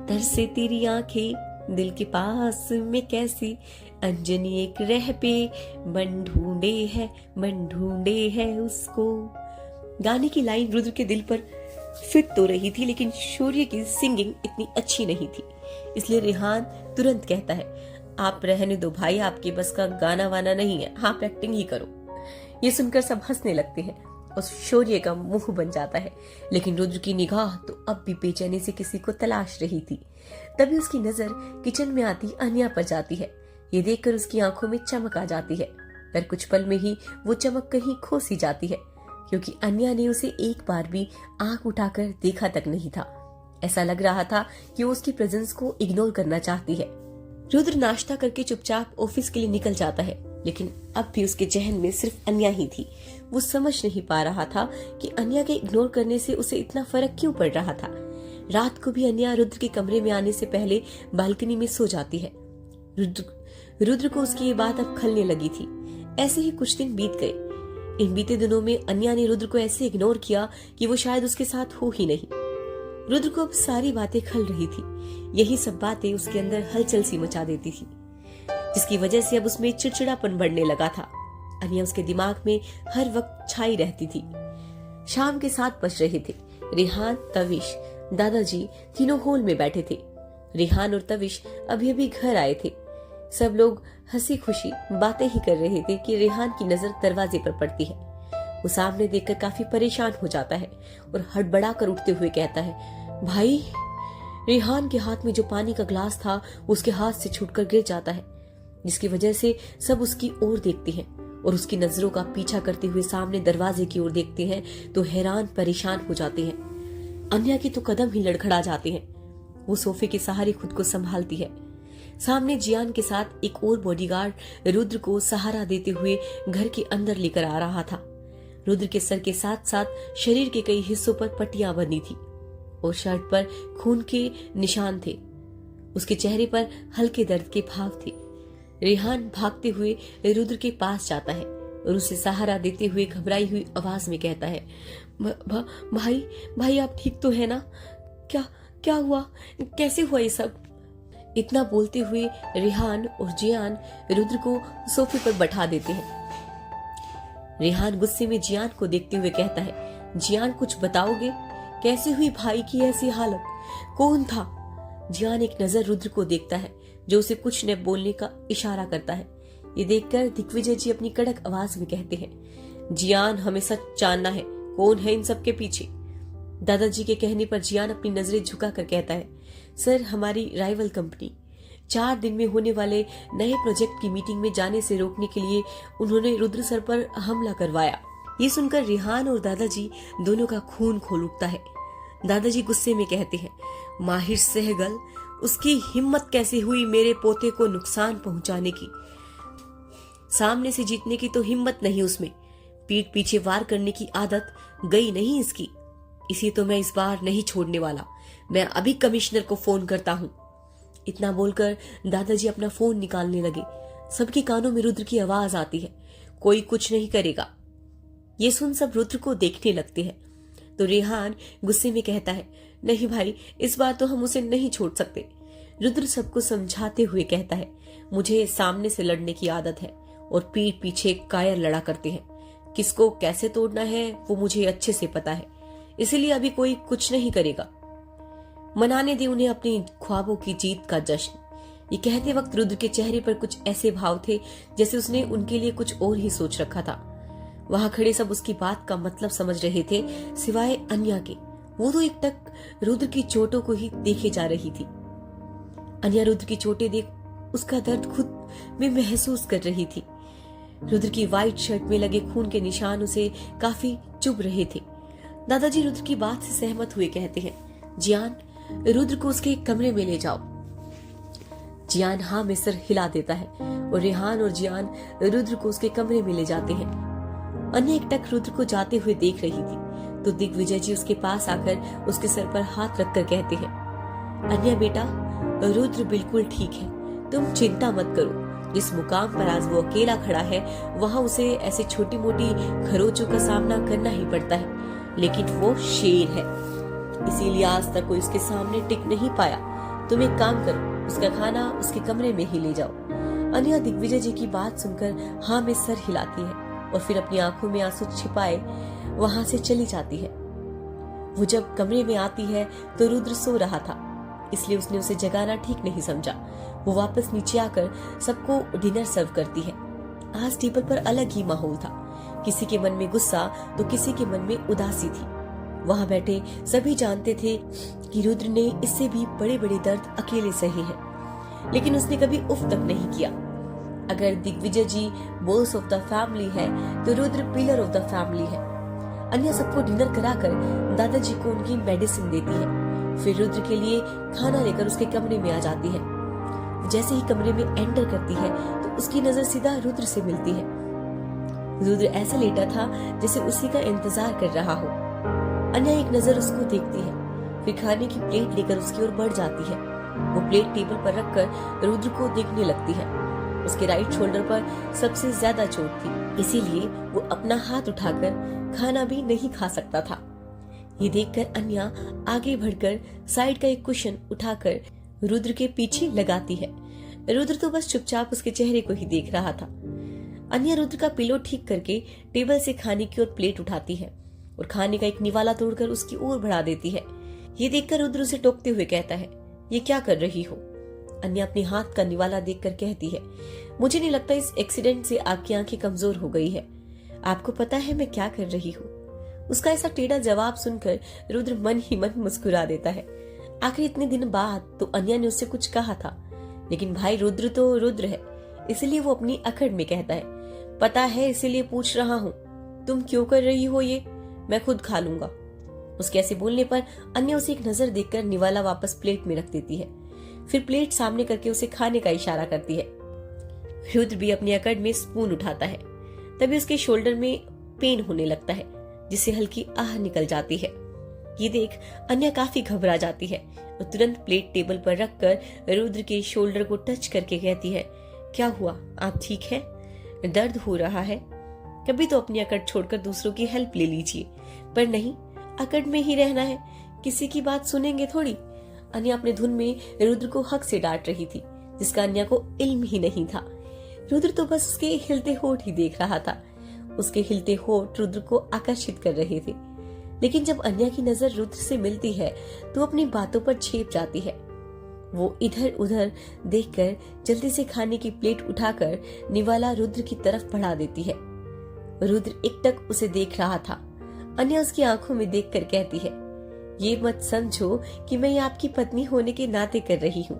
तरसे तेरी आंखें दिल के पास में कैसी, अंजनी एक रह पे मन ढूंढे है उसको। गाने की लाइन रुद्र के दिल पर फिट तो रही थी, लेकिन शौर्य की सिंगिंग इतनी अच्छी नहीं थी, इसलिए रेहान तुरंत कहता है, आप रहने दो भाई, आपके बस का गाना वाना नहीं है, आप एक्टिंग ही करो। ये सुनकर सब हंसने लगते हैं और शौर्य का मुंह बन जाता है, लेकिन रुद्र की निगाह तो अब भी बेचैनी से किसी को तलाश रही थी। तभी उसकी नजर किचन में आती अन्या पर जाती है। ये देखकर उसकी आंखों में चमक आ जाती है, पर कुछ पल में ही वो चमक कहीं खो सी जाती है, क्योंकि अन्या ने उसे एक बार भी आंख उठाकर देखा तक नहीं था। ऐसा लग रहा था कि वो उसकी प्रेजेंस को इग्नोर करना चाहती है। रुद्र नाश्ता करके चुपचाप ऑफिस के लिए निकल जाता है, लेकिन अब भी उसके जहन में सिर्फ अन्या ही थी। वो समझ नहीं पा रहा था कि अन्या के इग्नोर करने से उसे इतना फर्क क्यों पड़ रहा था। रात को भी अन्या रुद्र के कमरे में आने से पहले बालकनी में सो जाती है। रुद्र को उसकी ये बात अब खलने लगी थी। ऐसे ही कुछ दिन बीत गए। इन बीते दिनों में अन्या ने रुद्र को ऐसे इग्नोर किया कि वो शायद उसके साथ हो ही नहीं। रुद्र को अब सारी बातें खल रही थी। यही सब बातें उसके अंदर हलचल सी मचा देती थी, जिसकी वजह से अब उसमें चिड़चिड़ापन बढ़ने लगा था। अन्या उसके दिमाग में हर वक्त छाई रहती थी। शाम के 7 बज रहे थे। रेहान, तविश, दादाजी तीनों हॉल में बैठे थे। रेहान और तविश अभी अभी घर आए थे। सब लोग हंसी खुशी बातें ही कर रहे थे कि रेहान की नजर दरवाजे पर पड़ती है। वो सामने देखकर काफी परेशान हो जाता है और हड़बड़ा कर उठते हुए कहता है, भाई। रेहान के हाथ में जो पानी का ग्लास था उसके हाथ से छूटकर गिर जाता है, जिसकी वजह से सब उसकी ओर देखते हैं और उसकी नजरों का पीछा करते हुए सामने दरवाजे की ओर देखते हैं तो हैरान परेशान हो जाते हैं। अन्या के तो कदम ही लड़खड़ा जाते हैं। वो सोफे के सहारे खुद को संभालती है। सामने जियान के साथ एक और बॉडीगार्ड रुद्र को सहारा देते हुए घर के अंदर लेकर आ रहा था। रुद्र के सर के साथ साथ शरीर के कई हिस्सों पर पट्टियां बंधी थी और शर्ट पर खून के निशान थे। उसके चेहरे पर हल्के दर्द के भाव थे। रेहान भागते हुए रुद्र के पास जाता है और उसे सहारा देते हुए घबराई हुई आवाज में कहता है, भाई आप ठीक तो है ना? क्या हुआ? कैसे हुआ ये सब? इतना बोलते हुए रेहान और जियान रुद्र को सोफे पर बैठा देते हैं। रेहान गुस्से में जियान को देखते हुए कहता है, जियान कुछ बताओगे? कैसे हुई भाई की ऐसी हालत? कौन था? जियान एक नजर रुद्र को देखता है जो उसे कुछ न बोलने का इशारा करता है। ये देखकर दिग्विजय जी अपनी कड़क आवाज में कहते हैं, जियान हमें सच जानना है, कौन है इन सब के पीछे? दादाजी के कहने पर जियान अपनी नजरें झुकाकर कहता है, सर हमारी राइवल कंपनी 4 दिन में होने वाले नए प्रोजेक्ट की मीटिंग में जाने से रोकने के लिए उन्होंने रुद्र सर पर हमला करवाया। ये सुनकर रेहान और दादाजी दोनों का खून खोल उठता है। दादाजी गुस्से में कहते हैं, माहिर सहगल, उसकी हिम्मत कैसे हुई मेरे पोते को नुकसान पहुंचाने की? सामने से जीतने की तो हिम्मत नहीं उसमें, पीठ पीछे वार करने की आदत गई नहीं इसकी। इसी तो मैं इस बार नहीं छोड़ने वाला। मैं अभी कमिश्नर को फोन करता हूँ। इतना बोलकर दादाजी अपना फोन निकालने लगे। सबके कानों में रुद्र की आवाज आती है, कोई कुछ नहीं करेगा। ये सुन सब रुद्र को देखने लगते हैं। तो रेहान गुस्से में कहता है, नहीं भाई, इस बार तो हम उसे नहीं छोड़ सकते। रुद्र सबको समझाते हुए कहता है, मुझे सामने से लड़ने की आदत है और पीठ पीछे कायर लड़ा करते हैं। किसको कैसे तोड़ना है वो मुझे अच्छे से पता है, इसीलिए अभी कोई कुछ नहीं करेगा। मनाने दे उन्हें अपनी ख्वाबों की जीत का जश्न। ये कहते वक्त रुद्र के चेहरे पर कुछ ऐसे भाव थे जैसे उसने उनके लिए कुछ और ही सोच रखा था। वहां खड़े सब उसकी बात का मतलब समझ रहे थे, सिवाय अन्या के। वो तो एक टक रुद्र की चोटों को ही देखे जा रही थी। अन्या रुद्र की चोटें देख उसका दर्द खुद में महसूस कर रही थी। रुद्र की व्हाइट शर्ट में लगे खून के निशान उसे काफी चुभ रहे थे। दादाजी रुद्र की बात से सहमत हुए कहते हैं, जियान, रुद्र को उसके कमरे में ले जाओ। जियान हाँ में सिर हिला देता है और रेहान और जियान रुद्र को उसके कमरे में ले जाते हैं। अन्य एक टक रुद्र को जाते हुए देख रही थी तो दिग्विजय जी उसके पास आकर उसके सर पर हाथ रखकर कहते हैं, अन्या बेटा, रुद्र बिल्कुल ठीक है, तुम चिंता मत करो। जिस मुकाम पर आज वो अकेला खड़ा है वहाँ उसे ऐसे छोटी मोटी खरोचों का सामना करना ही पड़ता है, लेकिन वो शेर है, इसीलिए आज तक कोई उसके सामने टिक नहीं पाया। तुम एक काम करो, उसका खाना उसके कमरे में ही ले जाओ। अन्या दिग्विजय जी की बात सुनकर हाँ में सर हिलाती है और फिर अपनी आंखों में आंसू छिपाए वहां से चली जाती है। वो जब कमरे में आती है तो रुद्र सो रहा था, इसलिए उसने उसे जगाना ठीक नहीं समझा। वो वापस नीचे आकर सबको डिनर सर्व करती है। आज टेबल पर अलग ही माहौल था, किसी के मन में गुस्सा तो किसी के मन में उदासी थी। वहां बैठे सभी जानते थे कि रुद्र ने इससे भी बड़े बड़े दर्द अकेले सहे हैं, लेकिन उसने कभी उफ तक नहीं किया। अगर दिग्विजय जी बॉस ऑफ द फैमिली है तो Rudra pillar of the family है। अन्या सबको डिनर कराकर दादाजी को उनकी मेडिसिन देती है, फिर रुद्र के लिए खाना लेकर उसके कमरे में आ जाती है। जैसे ही कमरे में एंटर करती है तो उसकी नजर सीधा रुद्र से मिलती है। रुद्र ऐसा लेटा था जैसे उसी का इंतजार कर रहा हो। अन्या एक नजर उसको देखती है, फिर खाने की प्लेट लेकर उसकी ओर बढ़ जाती है। वो प्लेट टेबल पर रखकर रुद्र को देखने लगती है। उसके राइट शोल्डर पर सबसे ज्यादा चोट थी, इसीलिए वो अपना हाथ उठाकर खाना भी नहीं खा सकता था। ये देखकर अन्या आगे बढ़कर साइड का एक कुशन उठाकर रुद्र के पीछे लगाती है। रुद्र तो बस चुपचाप उसके चेहरे को ही देख रहा था। अन्या रुद्र का पिलो ठीक करके टेबल से खाने की ओर प्लेट उठाती है और खाने का एक निवाला तोड़कर उसकी ओर बढ़ा देती है। ये देखकर रुद्र उसे टोकते हुए कहता है, ये क्या कर रही हो? अन्या अपने हाथ का निवाला देखकर कहती है, मुझे नहीं लगता इस एक्सीडेंट से आपकी आंखें कमजोर हो गई है। आपको पता है मैं क्या कर रही हूँ? उसका ऐसा टेढ़ा जवाब सुनकर रुद्र मन ही मन मुस्कुरा देता है। आखिर इतने दिन बाद तो अन्या ने उससे कुछ कहा था, लेकिन भाई रुद्र तो रुद्र है, इसलिए वो अपनी अकड़ में कहता है, पता है इसीलिए पूछ रहा हूँ, तुम क्यों कर रही हो ये? मैं खुद खा लूंगा। उसके ऐसे बोलने पर अन्या उसे एक नजर देखकर निवाला वापस प्लेट में रख देती है, फिर प्लेट सामने करके उसे खाने का इशारा करती है। रुद्र भी अपनी अकड़ में स्पून उठाता है, तभी उसके शोल्डर में पेन होने लगता है, जिससे हल्की आह निकल जाती है। ये देख अन्या काफी घबरा जाती है और तुरंत प्लेट टेबल पर रखकर रुद्र के शोल्डर को टच करके कहती है, क्या हुआ, आप ठीक है? दर्द हो रहा है? कभी तो अपनी अकड़ छोड़कर दूसरों की हेल्प ले लीजिए, पर नहीं, अकड़ में ही रहना है, किसी की बात सुनेंगे थोड़ी। अन्या अपने धुन में रुद्र को हक से डांट रही थी, जिसका अन्या को इल्म ही नहीं था। रुद्र तो बस उसके हिलते होठ ही देख रहा था। उसके हिलते होठ रुद्र को आकर्षित कर रहे थे, लेकिन जब अन्या की नजर रुद्र से मिलती है तो अपनी बातों पर छेप जाती है। वो इधर उधर देखकर जल्दी से खाने की प्लेट उठाकर निवाला रुद्र की तरफ बढ़ा देती है। रुद्र एकटक उसे देख रहा था। अन्या उसकी आंखों में देखकर कहती है, ये मत समझो कि मैं ये आपकी पत्नी होने के नाते कर रही हूँ,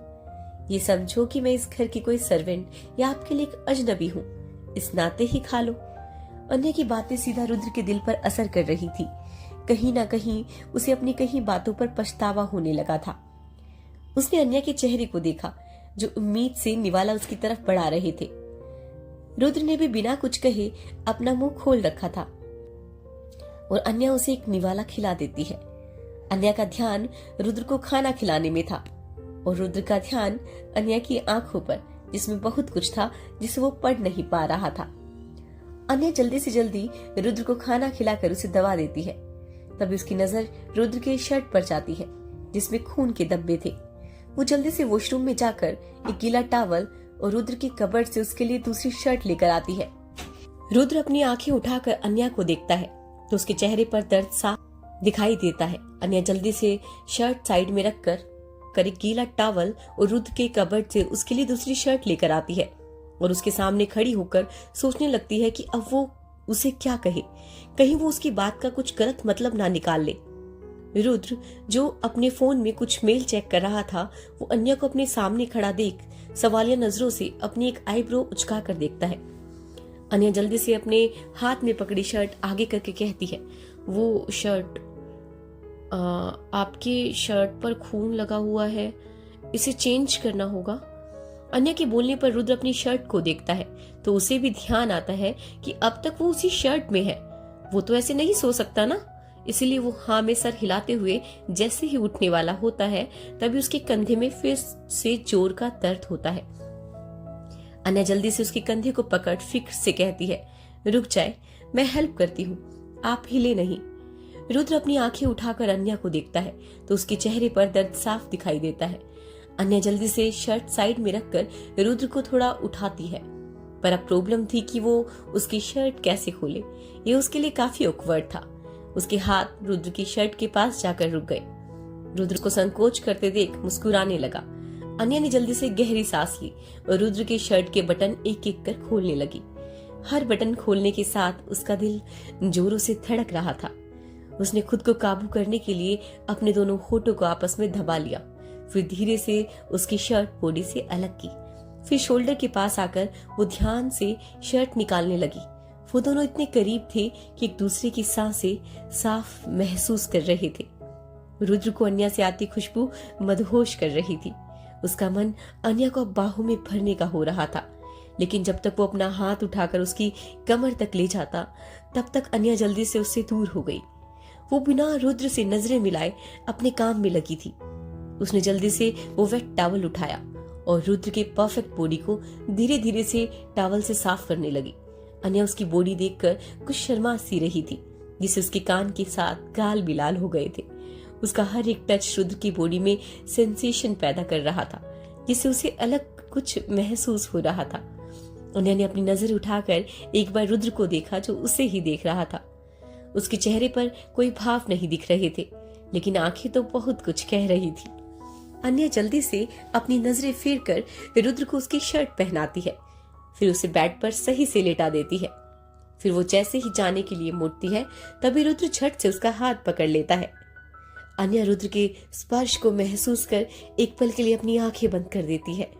ये समझो कि मैं इस घर की कोई सर्वेंट या आपके लिए एक अजनबी हूँ, इस नाते ही खा लो। अन्या की बातें सीधा रुद्र के दिल पर असर कर रही थी। कहीं ना कहीं उसे अपनी कहीं बातों पर पछतावा होने लगा था। उसने अन्या के चेहरे को देखा जो उम्मीद से निवाला उसकी तरफ बढ़ा रहे थे। रुद्र ने भी बिना कुछ कहे अपना मुंह खोल रखा था और अन्या उसे एक निवाला खिला देती है। अन्या का ध्यान रुद्र को खाना खिलाने में था। और रुद्र का ध्यान अन्या की आंखों पर, जिसमें बहुत कुछ था जिसे वो पढ़ नहीं पा रहा था। अन्या जल्दी से जल्दी रुद्र को खाना खिलाकर उसे दवा देती है। तभी उसकी नजर रुद्र के शर्ट पर जाती है जिसमें खून के धब्बे थे। वो जल्दी से वॉशरूम में जाकर एक गीला टॉवल और रुद्र की कबर्ड से उसके लिए दूसरी शर्ट लेकर आती है। रुद्र अपनी आंखें उठाकर अन्या को देखता है तो उसके चेहरे पर दर्द साफ दिखाई देता है। अन्या जल्दी से शर्ट साइड में रखकर एक गीला टॉवल और रुद्र के कबर्ड से उसके लिए दूसरी शर्ट लेकर आती है और उसके सामने खड़ी होकर सोचने लगती है कि अब वो उसे क्या कहे, कहीं वो उसकी बात का कुछ गलत मतलब ना निकाल ले। रुद्र जो अपने फोन में कुछ मेल चेक कर रहा था, वो अन्या को अपने सामने खड़ा देख सवालिया नजरों से अपनी एक आईब्रो उचका कर देखता है। अन्या जल्दी से अपने हाथ में पकड़ी शर्ट आगे करके कहती है, वो शर्ट आपके शर्ट पर खून लगा हुआ है, इसे चेंज करना होगा। अन्या के बोलने पर रुद्र अपनी शर्ट को देखता है तो उसे भी ध्यान आता है कि अब तक वो उसी शर्ट में है, वो तो ऐसे नहीं सो सकता ना। इसीलिए वो हाँ में सर हिलाते हुए जैसे ही उठने वाला होता है तभी उसके कंधे में फिर से जोर का दर्द होता है। अन्या जल्दी से उसके कंधे को पकड़ फिक्र से कहती है, रुक जाए, मैं हेल्प करती हूँ, आप हिले नहीं। रुद्र अपनी आंखें उठाकर अन्या को देखता है तो उसके चेहरे पर दर्द साफ दिखाई देता है। अन्या जल्दी से शर्ट साइड में रखकर रुद्र को थोड़ा उठाती है, पर अब प्रॉब्लम थी कि वो उसकी शर्ट कैसे खोले। ये उसके लिए काफी ऑकवर्ड था। उसके हाथ रुद्र की शर्ट के पास जाकर रुक गए। रुद्र को संकोच करते देख मुस्कुराने लगा। अन्या ने जल्दी से गहरी सांस ली और रुद्र के शर्ट के बटन एक एक कर खोलने लगी। हर बटन खोलने के साथ उसका दिल जोरों से धड़क रहा था। उसने खुद को काबू करने के लिए अपने दोनों होठों को आपस में दबा लिया, फिर धीरे से उसकी शर्ट बॉडी से अलग की। फिर शोल्डर के पास आकर वो ध्यान से शर्ट निकालने लगी। वो दोनों इतने करीब थे कि एक दूसरे की सांसें साफ महसूस कर रहे थे। रुद्र को अन्या से आती खुशबू मदहोश कर रही थी। उसका मन अन्या को बाहों में भरने का हो रहा था, लेकिन जब तक वो अपना हाथ उठाकर उसकी कमर तक ले जाता तब तक अन्या जल्दी से उससे दूर हो गई। वो बिना रुद्र से नजरें मिलाए अपने काम में लगी थी। उसने जल्दी से वो वेट टॉवल उठाया और रुद्र के परफेक्ट बॉडी को धीरे धीरे से टॉवल से साफ करने लगी। अन्या उसकी बॉडी देखकर कुछ शर्मा सी रही थी, जिससे उसके कान के साथ गाल भी लाल हो गए थे। उसका हर एक टच रुद्र की बॉडी में सेंसेशन पैदा कर रहा था, जिससे उसे अलग कुछ महसूस हो रहा था। अन्या ने अपनी नजर उठाकर एक बार रुद्र को देखा जो उसे ही देख रहा था। उसके चेहरे पर कोई भाव नहीं दिख रहे थे, लेकिन आंखें तो बहुत कुछ कह रही थी। अन्या जल्दी से अपनी नजरें फेर कर रुद्र को उसकी शर्ट पहनाती है, फिर उसे बेड पर सही से लेटा देती है। फिर वो जैसे ही जाने के लिए मुड़ती है तभी रुद्र झट से उसका हाथ पकड़ लेता है। अन्या रुद्र के स्पर्श को महसूस कर एक पल के लिए अपनी आंखें बंद कर देती है।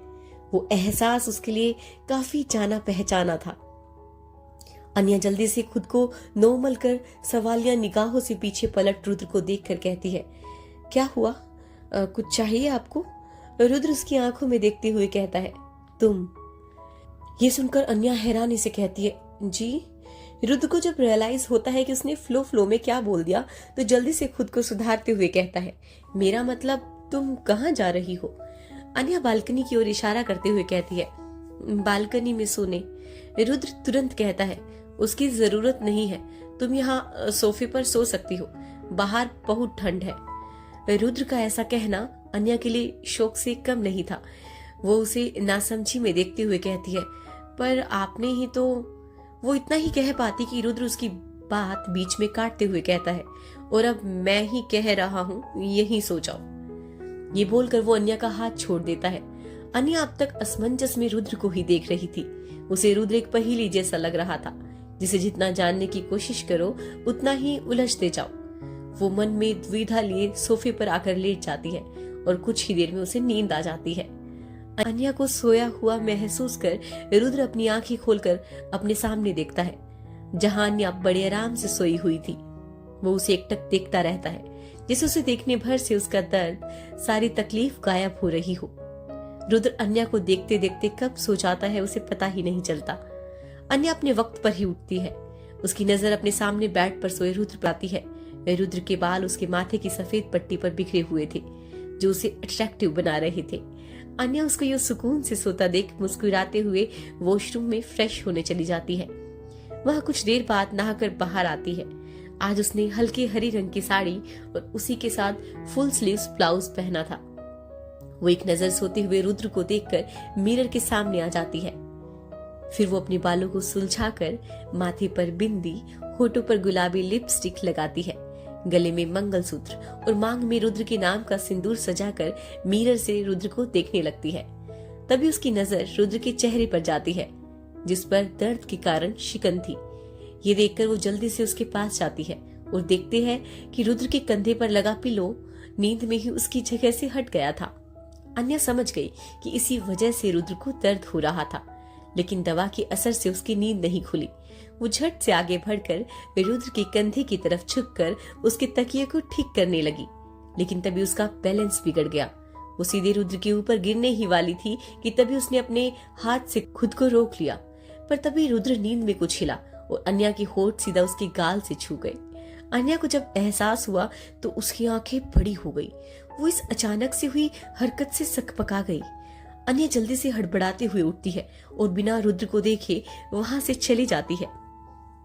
वो एहसास उसके लिए काफी जाना पहचाना था। अन्या जल्दी से खुद को नॉर्मल कर सवालिया निगाहों से पीछे पलट रुद्र को देखकर कहती है, क्या हुआ, कुछ चाहिए आपको? रुद्र उसकी आंखों में देखते हुए कहता है, तुम। ये सुनकर अन्या हैरानी से कहती है, जी। रुद्र को जब रियलाइज होता है कि उसने फ्लो में क्या बोल दिया तो जल्दी से खुद को सुधारते हुए कहता है, मेरा मतलब तुम कहाँ जा रही हो? अन्या बालकनी की ओर इशारा करते हुए कहती है, बालकनी में सोने। रुद्र तुरंत कहता है, उसकी जरूरत नहीं है, तुम यहाँ सोफे पर सो सकती हो, बाहर बहुत ठंड है। रुद्र का ऐसा कहना अन्या के लिए शौक से कम नहीं था। वो उसे नासमझी में देखते हुए कहती है, पर आपने ही तो। वो इतना ही कह पाती कि रुद्र उसकी बात बीच में काटते हुए कहता है, और अब मैं ही कह रहा हूँ, यहीं सो जाओ। ये बोलकर वो अन्या का हाथ छोड़ देता है। अन्या अब तक असमंजस में रुद्र को ही देख रही थी। उसे रुद्र एक पहेली जैसा लग रहा था, जिसे जितना जानने की कोशिश करो उतना ही उलझते जाओ। वो मन में द्विधा लिए सोफे पर आकर लेट जाती है और कुछ ही देर में उसे नींद आ जाती है। अन्या को सोया हुआ महसूस कर रुद्र अपनी आंखें खोलकर अपने सामने देखता है, जहां अन्या बड़े आराम से सोई हुई थी। वो उसे एकटक देखता रहता है, जिसे उसे देखने भर से उसका दर्द, सारी तकलीफ गायब हो रही हो। रुद्र अन्या को देखते देखते कब सो जाता है उसे पता ही नहीं चलता। अन्या अपने वक्त पर ही उठती है। उसकी नजर अपने सामने बेड पर सोए रुद्र पर आती है। रुद्र के बाल उसके माथे की सफेद पट्टी पर बिखरे हुए थे। जो उसे अट्रैक्टिव बना रहे थे। अन्या उसको यह सुकून से सोता देख मुस्कुराते हुए वॉशरूम में फ्रेश होने चली जाती है। वह कुछ देर बाद नहाकर बाहर आती है। आज उसने हल्के हरी रंग की साड़ी और उसी के साथ फुल स्लीव्स ब्लाउज पहना था। वो एक नजर सोते हुए रुद्र को देखकर मिरर के सामने आ जाती है। फिर वो अपने बालों को सुलझाकर माथे पर बिंदी, होठों पर गुलाबी लिपस्टिक लगाती है, गले में मंगलसूत्र और मांग में रुद्र के नाम का सिंदूर सजाकर मिरर से रुद्र को देखने लगती है। तभी उसकी नजर रुद्र के चेहरे पर जाती है, जिस पर दर्द के कारण शिकन थी। ये देखकर वो जल्दी से उसके पास जाती है और देखते हैं कि रुद्र के कंधे पर लगा पिलो नींद में ही उसकी जगह से हट गया था। अन्या समझ गई कि इसी वजह से रुद्र को दर्द हो रहा था, लेकिन दवा के असर से उसकी नींद नहीं खुली। वो झट से आगे बढ़कर रुद्र के कंधे की तरफ झुककर उसके तकिए को ठीक करने लगी, लेकिन तभी उसका बैलेंस बिगड़ गया। वो सीधे रुद्र के ऊपर गिरने ही वाली थी कि तभी उसने अपने हाथ से खुद को रोक लिया। पर तभी रुद्र नींद में कुछ हिला और अन्या की होठ सीधा उसके गाल से छू गए। अन्या को जब एहसास हुआ तो उसकी आंखें बड़ी हो गई। वो इस अचानक से हुई हरकत से सकपका गई। अन्या जल्दी से हड़बड़ाते हुए उठती है और बिना रुद्र को देखे वहां से चली जाती है।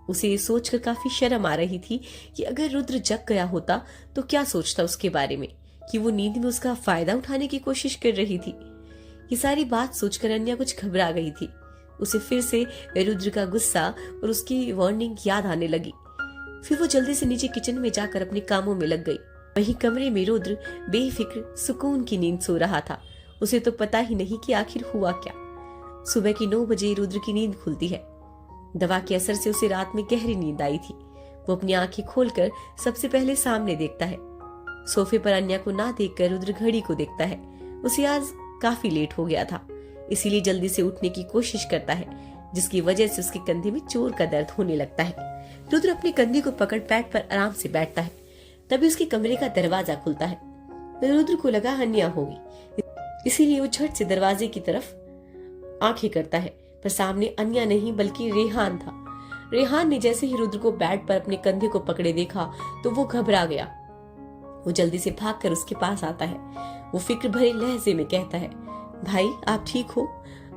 उसे ये सोचकर काफी शर्म आ रही थी कि अगर रुद्र जग गया होता तो क्या सोचता उसके बारे में, कि वो नींद में उसका फायदा उठाने की कोशिश कर रही थी। ये सारी बात सोचकर अन्या कुछ घबरा गई थी। उसे फिर से रुद्र का गुस्सा और उसकी वार्निंग याद आने लगी। फिर वो जल्दी से नीचे किचन में जाकर अपने कामों में लग गई। वहीं कमरे में रुद्र बेफिक्र सुकून की नींद सो रहा था। उसे तो पता ही नहीं कि आखिर हुआ क्या। सुबह की 9 बजे रुद्र की नींद खुलती है। दवा के असर से उसे रात में गहरी नींद आई थी। वो अपनी आंखें खोलकर सबसे पहले सामने देखता है। सोफे पर अन्या को ना देखकर रुद्र घड़ी को देखता है। उसे आज काफी लेट हो गया था, इसीलिए जल्दी से उठने की कोशिश करता है, जिसकी वजह से उसके कंधे में जोर का दर्द होने लगता है। रुद्र अपने कंधे को पकड़ पैड पर आराम से बैठता है। तभी उसके कमरे का दरवाजा खुलता है। रुद्र को लगा अन्या होगी, इसीलिए वो झट से दरवाजे की तरफ आंखें करता है, पर सामने अन्या नहीं बल्कि रेहान था। रेहान ने जैसे ही रुद्र को बेड पर अपने कंधे को पकड़े देखा तो वो घबरा गया। वो जल्दी से भागकर उसके पास आता है। वो फिक्र भरे लहजे में कहता है, भाई आप ठीक हो?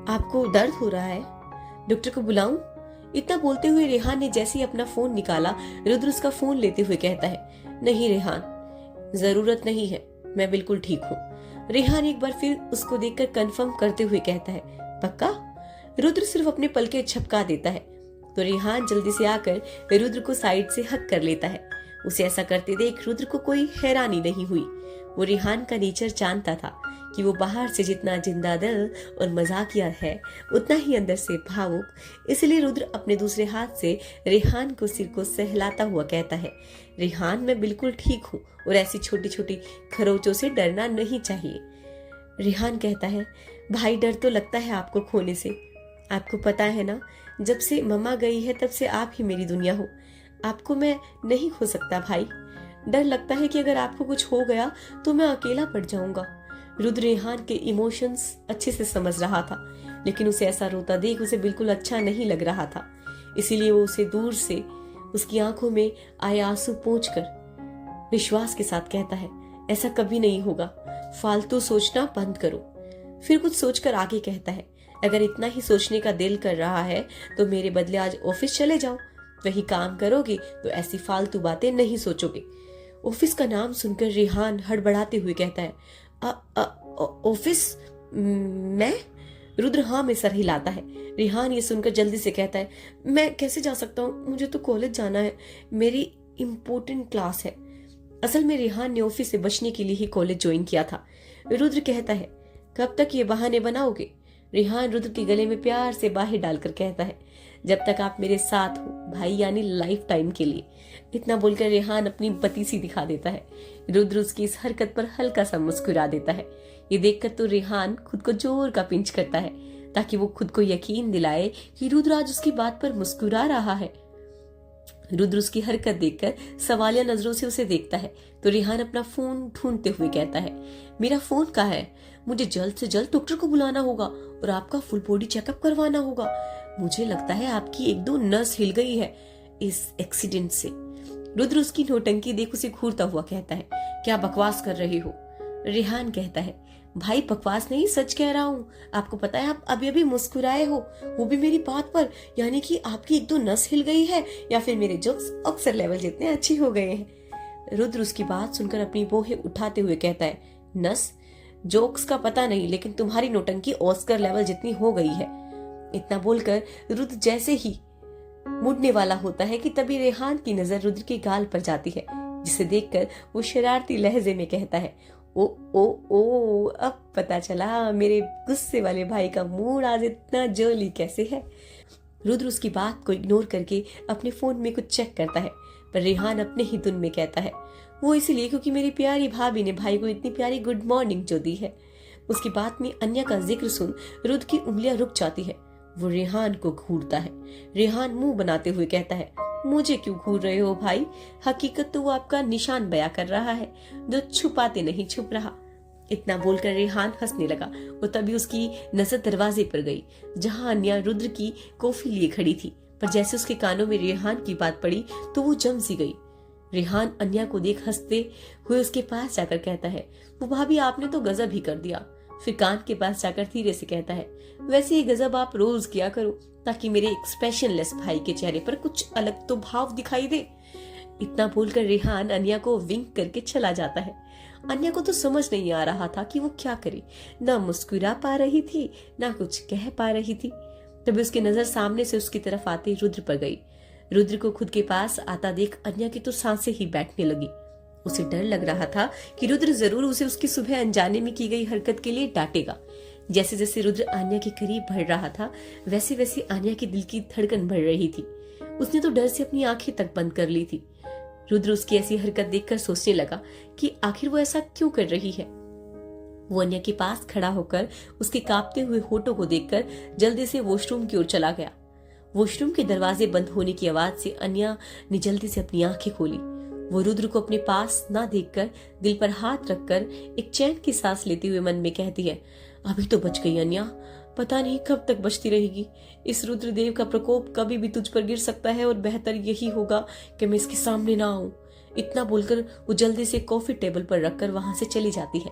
आपको दर्द हो रहा है? डॉक्टर को बुलाऊं? इतना बोलते हुए रेहान ने जैसे ही अपना फोन निकाला, रुद्र उसका फोन लेते हुए कहता है, नहीं रेहान, जरूरत नहीं है, मैं बिल्कुल ठीक हूँ। रेहान एक बार फिर उसको देखकर कंफर्म करते हुए कहता है, पक्का? रुद्र सिर्फ अपने पलके झपका देता है तो रेहान जल्दी से आकर रुद्र को साइड से हक कर लेता है। उसे ऐसा करते देख रुद्र को कोई हैरानी नहीं हुई। वो रेहान का नेचर जानता था कि वो बाहर से जितना जिंदा दिल और मजाकिया है उतना ही अंदर से भावुक, इसलिए रुद्र अपने दूसरे हाथ से रेहान को सिर को सहलाता हुआ कहता है, रेहान मैं बिल्कुल ठीक हूँ और ऐसी छोटी छोटी खरोचों से डरना नहीं चाहिए। रेहान कहता है, भाई डर तो लगता है आपको खोने से। आपको पता है ना, जब से मम्मा गई है तब से आप ही मेरी दुनिया हो। आपको मैं नहीं खो सकता भाई। डर लगता है कि अगर आपको कुछ हो गया तो मैं अकेला पड़ जाऊंगा। रुद्र रेहान के इमोशंस अच्छे से समझ रहा था, लेकिन उसे ऐसा रोता देख उसे बिल्कुल अच्छा नहीं लग रहा था। इसीलिए वो उसे दूर से उसकी आंखों में आए आंसू पोंछकर विश्वास के साथ कहता है, ऐसा कभी नहीं होगा, फालतू सोचना बंद करो। फिर कुछ सोचकर आगे कहता है, अगर इतना ही सोचने का दिल कर रहा है तो मेरे बदले आज ऑफिस चले जाओ, वही काम करोगे तो ऐसी फालतू बातें नहीं सोचोगे। ऑफिस का नाम सुनकर रेहान हड़बड़ाते हुए कहता है, ऑफिस? मैं? रुद्र हाँ में सर हिलाता है। रेहान ये सुनकर जल्दी से कहता है, मैं कैसे जा सकता हूँ, मुझे तो कॉलेज जाना है, मेरी इम्पोर्टेंट क्लास है। असल में रेहान ने ऑफिस से बचने के लिए ही कॉलेज ज्वाइन किया था। रुद्र कहता है, कब तक ये बहाने बनाओगे? रेहान रुद्र के गले में प्यार से बाहें डालकर कहता है, जब तक आप मेरे साथ हो भाई, यानी लाइफ टाइम के लिए। इतना बोलकर रेहान अपनी पतीसी दिखा देता है। रुद्र उसकी इस हरकत पर हल्का सा मुस्कुरा देता है। ये देखकर तो रेहान खुद को जोर का पिंच करता है ताकि वो खुद को यकीन दिलाए कि रुद्र आज उसकी बात पर मुस्कुरा रहा है। रुद्र उसकी हरकत देखकर सवालिया नजरों से उसे देखता है तो रेहान अपना फोन ढूंढते हुए कहता है, मेरा फोन कहाँ है? मुझे जल्द से जल्द डॉक्टर को बुलाना होगा और आपका फुल बॉडी चेकअप करवाना होगा। मुझे लगता है आपकी 1-2 नस हिल गई है इस एक्सीडेंट से। रुद्र उसकी नौटंकी देख उसे घूरता हुआ कहता है, क्या बकवास कर रही हो? रेहान कहता है, भाई बकवास नहीं, सच कह रहा हूँ। आपको पता है आप अभी अभी मुस्कुराए हो, वो भी मेरी बात पर, यानी कि आपकी एक दो नस हिल गई है या फिर मेरे जोक्स ऑक्सर लेवल जितने अच्छे हो गए हैं। रुद्र उसकी बात सुनकर अपनी बोहें उठाते हुए कहता है, नस जोक्स का पता नहीं, लेकिन तुम्हारी नोटंकी ऑस्कर लेवल जितनी हो गई है। इतना बोलकर रुद्र जैसे ही मुड़ने वाला होता है कि तभी रेहान की नजर रुद्र के गाल पर जाती है, जिसे देखकर वो शरारती लहजे में कहता है, ओ ओ ओ, अब पता चला मेरे गुस्से वाले भाई का मूड आज इतना जर्ली कैसे है। रुद्र उसकी बात को इग्नोर करके अपने फोन में कुछ चेक करता है, पर रेहान अपने ही धुन में कहता है, वो इसलिए क्योंकि मेरी प्यारी भाभी ने भाई को इतनी प्यारी गुड मॉर्निंग जो दी है। उसकी बात में अन्या का जिक्र सुन रुद्र की उंगलियां रुक जाती है। वो रेहान को घूरता है। रेहान मुंह बनाते हुए कहता है, मुझे क्यों घूर रहे हो भाई, हकीकत तो वो आपका निशान बयां कर रहा है, जो छुपाते नहीं छुप रहा। इतना बोलकर रेहान हंसने लगा और तभी उसकी नजर दरवाजे पर गई, जहां अन्या रुद्र की कॉफी लिए खड़ी थी। पर जैसे उसके कानों में रेहान की बात पड़ी तो वो जम सी गई। रेहान अन्या को देख हंसते हुए उसके पास जाकर कहता है, वो भाभी आपने तो गजब ही कर दिया। फिर कान के पास जाकर धीरे से कहता है, वैसे ये गजब आप रोज किया करो, ताकि मेरे एक्सप्रेशनलेस भाई के चेहरे पर कुछ अलग तो भाव दिखाई दे। इतना बोलकर रेहान अन्या को विंक करके चला जाता है। अन्या को तो समझ नहीं आ रहा था कि वो क्या करे, ना मुस्कुरा पा रही थी ना कुछ कह पा रही थी। तभी उसकी नजर सामने से उसकी तरफ आते रुद्र पर गई। रुद्र को खुद के पास आता देख अन्या की तो सांसें ही बैठने लगी। उसे डर लग रहा था कि रुद्र जरूर उसे उसकी सुबह अनजाने में की गई हरकत के लिए डांटेगा। जैसे जैसे रुद्र अन्या के करीब बढ़ रहा था, वैसे वैसे अन्या के दिल की धड़कन बढ़ रही थी। उसने तो डर से अपनी आंखें तक बंद कर ली थी। रुद्र उसकी ऐसी हरकत देखकर सोचने लगा कि आखिर वो ऐसा क्यों कर रही है। वो अन्या के पास खड़ा होकर उसके कांपते हुए होठों को देखकर जल्दी से वॉशरूम की ओर चला गया। वॉशरूम के दरवाजे बंद होने की आवाज से अन्या ने जल्दी से अपनी आंखें खोली। वो रुद्र को अपने पास ना देखकर दिल पर हाथ रखकर एक चैन की सांस लेते हुए मन में कहती है, अभी तो बच गई अन्या, पता नहीं कब तक बचती रहेगी। इस रुद्रदेव का प्रकोप कभी भी तुझ पर गिर सकता है और बेहतर यही होगा कि मैं इसके सामने ना आऊं। इतना बोलकर वो जल्दी से कॉफी टेबल पर रखकर वहां से चली जाती है।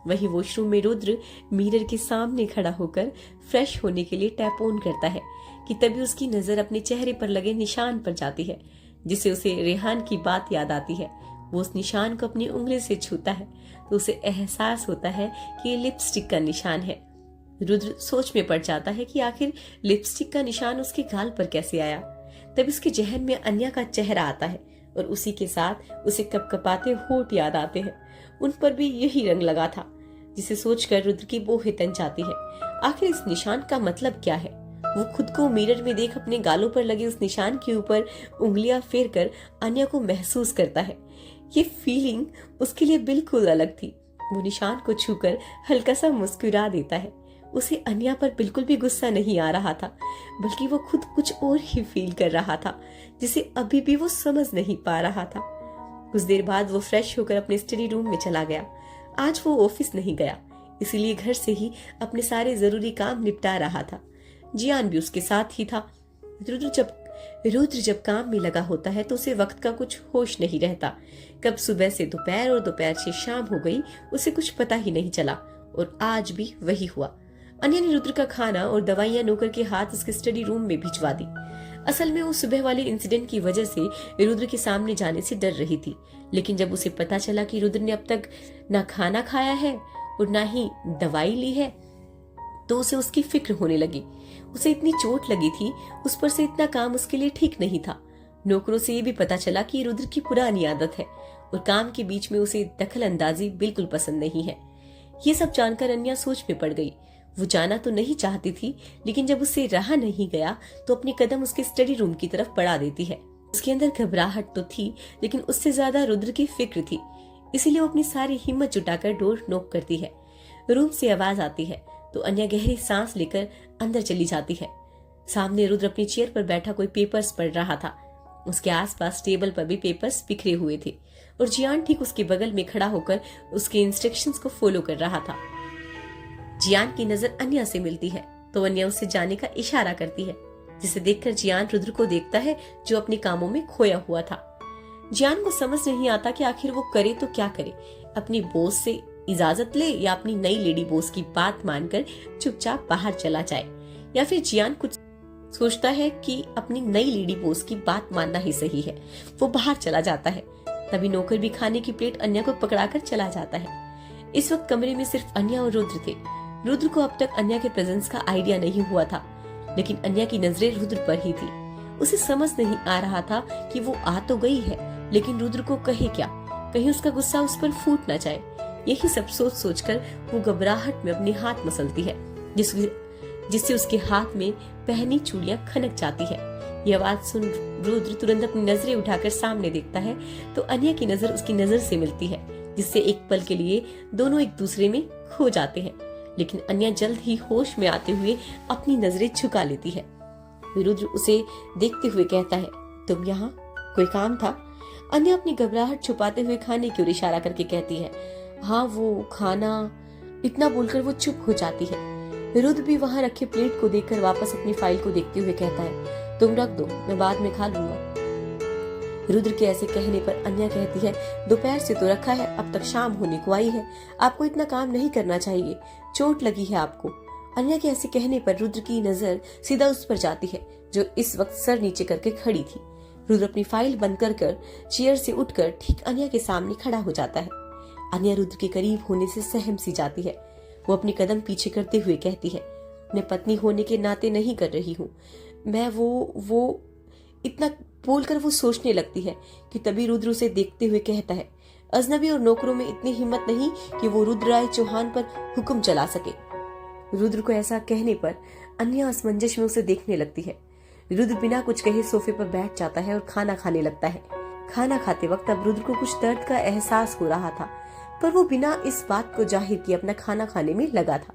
वही वॉशरूम में रुद्र मिरर के सामने खड़ा होकर फ्रेश होने के लिए टैप ऑन करता है कि तभी उसकी नजर अपने चेहरे पर लगे निशान पर जाती है, जिससे उसे रेहान की बात याद आती है। वो उस निशान को अपनी उंगली से छूता है तो उसे एहसास होता है कि ये लिपस्टिक का निशान है। रुद्र सोच में पड़ जाता है कि आखिर लिपस्टिक का निशान उसके गाल पर कैसे आया। तब उसके जहन में अन्या का चेहरा आता है और उसी के साथ उसे कपकपाते होठ याद आते हैं। उन पर भी यही रंग लगा था, जिसे सोचकर रुद्र की बोहें तन जाती है। आखिर इस निशान का मतलब क्या है? वो खुद को मिरर में देख अपने गालों पर लगे उस निशान के ऊपर उंगलियां फेरकर अन्या को महसूस करता है। ये फीलिंग उसके लिए बिल्कुल अलग थी। वो निशान को छूकर हल्का सा मुस्कुरा देता है। उसे अन्या पर बिल्कुल भी गुस्सा नहीं आ रहा था, बल्कि वो खुद कुछ और ही फील कर रहा था, जिसे अभी भी वो समझ नहीं पा रहा था। कुछ देर बाद वो फ्रेश होकर अपने स्टडी रूम में चला गया। आज वो ऑफिस नहीं गया, इसीलिए घर से ही अपने सारे जरूरी काम निपटा रहा था। जियान भी उसके साथ ही था। रुद्र जब काम में लगा होता है तो उसे वक्त का कुछ होश नहीं रहता। कब सुबह से दोपहर और दोपहर से शाम हो गई, उसे कुछ पता ही नहीं चला। और आज भी वही हुआ। अन्या ने रुद्र का खाना और दवाइयां नौकर के हाथ उसके स्टडी रूम में भिजवा दी। असल में वो सुबह वाले इंसिडेंट की वजह से रुद्र के सामने जाने से डर रही थी, लेकिन जब उसे पता चला कि रुद्र ने अब तक ना खाना खाया है और ना ही दवाई ली है, तो उसे उसकी फिक्र होने लगी। उसे इतनी चोट लगी थी, उस पर से इतना काम उसके लिए ठीक नहीं था। नौकरों से ये भी पता चला कि रुद्र की पुरानी आदत है और काम के बीच में उसे दखल अंदाजी बिल्कुल पसंद नहीं है। ये सब जानकर अन्या सोच में पड़ गई। वो जाना तो नहीं चाहती थी, लेकिन जब उससे रहा नहीं गया तो अपने कदम उसके स्टडी रूम की तरफ बढ़ा देती है। उसके अंदर घबराहट तो थी, लेकिन उससे ज्यादा रुद्र की फिक्र थी। इसीलिए वो अपनी सारी हिम्मत जुटाकर डोर नॉक करती है। रूम से आवाज आती है तो अन्या गहरी सांस लेकर अंदर चली जाती है। सामने रुद्र अपनी चेयर पर बैठा कोई पेपर्स पढ़ रहा था। उसके आसपास टेबल पर भी पेपर्स बिखरे हुए थे और जियान ठीक उसके बगल में खड़ा होकर उसके इंस्ट्रक्शंस को फॉलो कर रहा था। जियान की नजर अन्या से मिलती है तो अन्या उससे जाने का इशारा करती है, जिसे देखकर जियान रुद्र को देखता है जो अपने कामों में खोया हुआ था। जियान को समझ नहीं आता कि आखिर वो करे तो क्या करे। अपनी बॉस से इजाजत ले या अपनी नई लेडी बॉस की बात मानकर चुपचाप बाहर चला जाए। या फिर जियान कुछ सोचता है कि अपनी नई लेडी बॉस की बात मानना ही सही है। वो बाहर चला जाता है। तभी नौकर भी खाने की प्लेट अन्या को पकड़ाकर चला जाता है। इस वक्त कमरे में सिर्फ अन्या और रुद्र थे। रुद्र को अब तक अन्या के प्रेजेंस का आइडिया नहीं हुआ था, लेकिन अन्या की नजरें रुद्र पर ही थी। उसे समझ नहीं आ रहा था कि वो आ तो गई है, लेकिन रुद्र को कहे क्या, कहीं उसका गुस्सा उस पर फूट ना जाए। यही सब सोच सोचकर वो घबराहट में अपने हाथ मसलती है, जिससे उसके हाथ में पहनी चूड़ियां खनक जाती है। यह आवाज सुन रुद्र तुरंत अपनी नजरें उठाकर सामने देखता है तो अन्या की नजर उसकी नजर से मिलती है, जिससे एक पल के लिए दोनों एक दूसरे में खो जाते हैं। लेकिन अन्या जल्द ही होश में आते हुए अपनी नजरें झुका लेती है। रुद्र उसे देखते हुए कहता है, तुम यहाँ कोई काम था? अन्या अपनी घबराहट छुपाते हुए खाने की ओर इशारा करके कहती है, हाँ वो खाना। इतना बोलकर वो चुप हो जाती है। रुद्र भी वहां रखे प्लेट को देखकर वापस अपनी फाइल को देखते हुए कहता है, तुम रख दो, मैं बाद में खा लूंगा। रुद्र के ऐसे कहने पर अन्या कहती है, दोपहर से तो रखा है, अब तक शाम होने को आई है, आपको इतना काम नहीं करना चाहिए, चोट लगी है आपको। अन्या के ऐसे कहने पर रुद्र की नजर सीधा उस पर जाती है जो इस वक्त सर नीचे करके खड़ी थी। रुद्र अपनी फाइल बंद कर चेयर से उठकर ठीक अन्या के सामने खड़ा हो जाता है। अन्या रुद्र के करीब होने से सहम सी जाती है। वो अपनी कदम पीछे करते हुए कहती है, मैं पत्नी होने के नाते नहीं कर रही हूँ, मैं वो इतना बोलकर वो सोचने लगती है कि तभी रुद्र उसे देखते हुए कहता है, अजनबी और नौकरों में इतनी हिम्मत नहीं कि वो रुद्र राय चौहान पर हुक्म चला सके। रुद्र को ऐसा कहने पर अन्या असमंजस में उसे देखने लगती है। रुद्र बिना कुछ कहे सोफे पर बैठ जाता है और खाना खाने लगता है। खाना खाते वक्त अब रुद्र को कुछ दर्द का एहसास हो रहा था, पर वो बिना इस बात को जाहिर किए अपना खाना खाने में लगा था।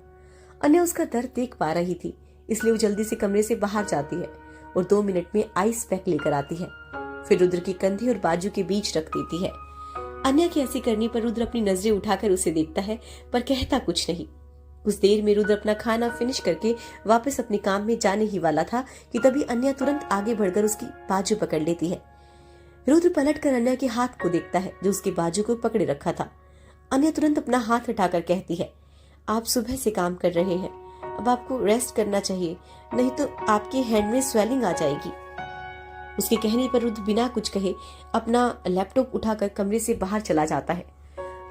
अन्या उसका दर्द देख पा रही थी, इसलिए वो जल्दी से कमरे से बाहर जाती है और 2 मिनट में आइस पैक लेकर आती है। फिर रुद्र की कंधे और बाजू के बीच रख देती है। अन्या की ऐसी करने पर रुद्र अपनी नजरें उठाकर उसे देखता है, पर कहता कुछ नहीं। उस देर में रुद्र अपना खाना फिनिश करके वापस अपने काम में जाने ही वाला था कि तभी अन्या तुरंत आगे बढ़कर उसकी बाजू पकड़ लेती है। रुद्र पलटकर अन्या के हाथ को देखता है जो उसके बाजू को पकड़े रखा था। अन्या तुरंत अपना हाथ हटाकर कहती है, आप सुबह से काम कर रहे हैं, अब आपको रेस्ट करना चाहिए, नहीं तो आपके हैंड में स्वेलिंग आ जाएगी। उसके कहने पर रुद्र बिना कुछ कहे अपना लैपटॉप उठाकर कमरे से बाहर चला जाता है।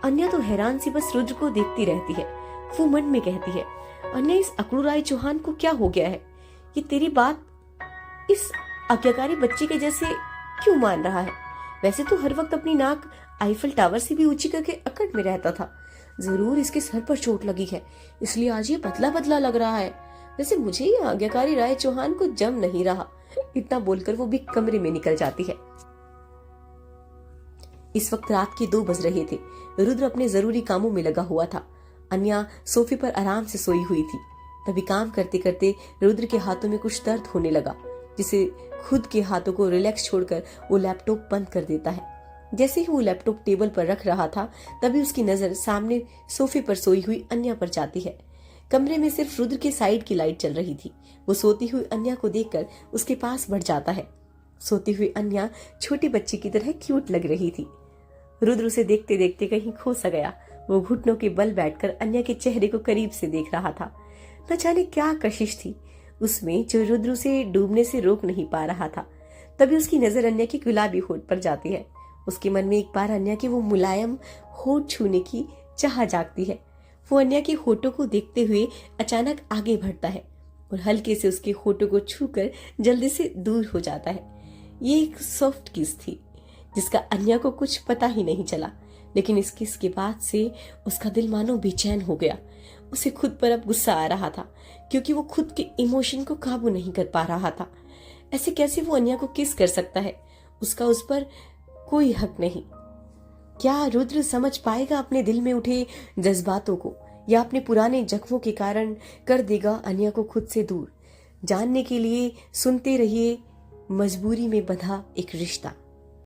अन्या तो हैरान सी बस रुद्र को देखती रहती है। वो मन में कहती है, अन्या इस अकड़ू राय चौहान को क्या हो गया है? ये तेरी बात इस आज्ञाकारी बच्चे के जैसे क्यों मान रहा है? वैसे तो हर वक्त अपनी नाक आईफल टावर से भी ऊंची करके अकड़ में रहता था। जरूर इसके सर पर चोट लगी है, इसलिए आज ये बदला बदला लग रहा है। वैसे मुझे ये आज्ञाकारी राय चौहान को जम नहीं रहा। इतना बोलकर वो भी कमरे में निकल जाती है। इस वक्त रात के 2 बज रहे थे। रुद्र अपने जरूरी कामों में लगा हुआ था। अन्या सोफे पर आराम से सोई हुई थी। तभी काम करते करते रुद्र के हाथों में कुछ दर्द होने लगा, जिसे खुद के हाथों को रिलैक्स छोड़कर वो लैपटॉप बंद कर देता है। जैसे ही वो लैपटॉप टेबल पर रख रहा था, तभी उसकी नजर सामने सोफे पर सोई हुई अन्या पर जाती है। कमरे में सिर्फ रुद्र के साइड की लाइट चल रही थी। वो सोती हुई अन्या को देखकर उसके पास बढ़ जाता है। सोती हुई अन्या छोटी बच्ची की तरह क्यूट लग रही थी। रुद्र उसे देखते देखते कहीं खो सा गया। वो घुटनों के बल बैठकर अन्या के चेहरे को करीब से देख रहा था। न जाने क्या कशिश थी उसमें जो रुद्र उसे डूबने से रोक नहीं पा रहा था। तभी उसकी नजर अन्या के गुलाबी होठ पर जाती है। उसके मन में एक बार अन्या के वो मुलायम होठ छूने की चाह जागती है। वो अन्या के होठों को देखते हुए अचानक आगे बढ़ता है और हल्के से उसके होठों को छूकर जल्दी से दूर हो जाता है। ये एक सॉफ्ट किस थी जिसका अन्या को कुछ पता ही नहीं चला, लेकिन इस किस के बाद से उसका दिल मानो बेचैन हो गया। उसे खुद पर अब गुस्सा आ रहा था क्योंकि वो खुद के इमोशन को काबू नहीं कर पा रहा था। ऐसे कैसे वो अन्या को किस कर सकता है? उसका उस पर कोई हक नहीं। क्या रुद्र समझ पाएगा अपने दिल में उठे जज्बातों को, या अपने पुराने जख्मों के कारण कर देगा अन्या को खुद से दूर? जानने के लिए सुनते रहिए मजबूरी में बंधा एक रिश्ता।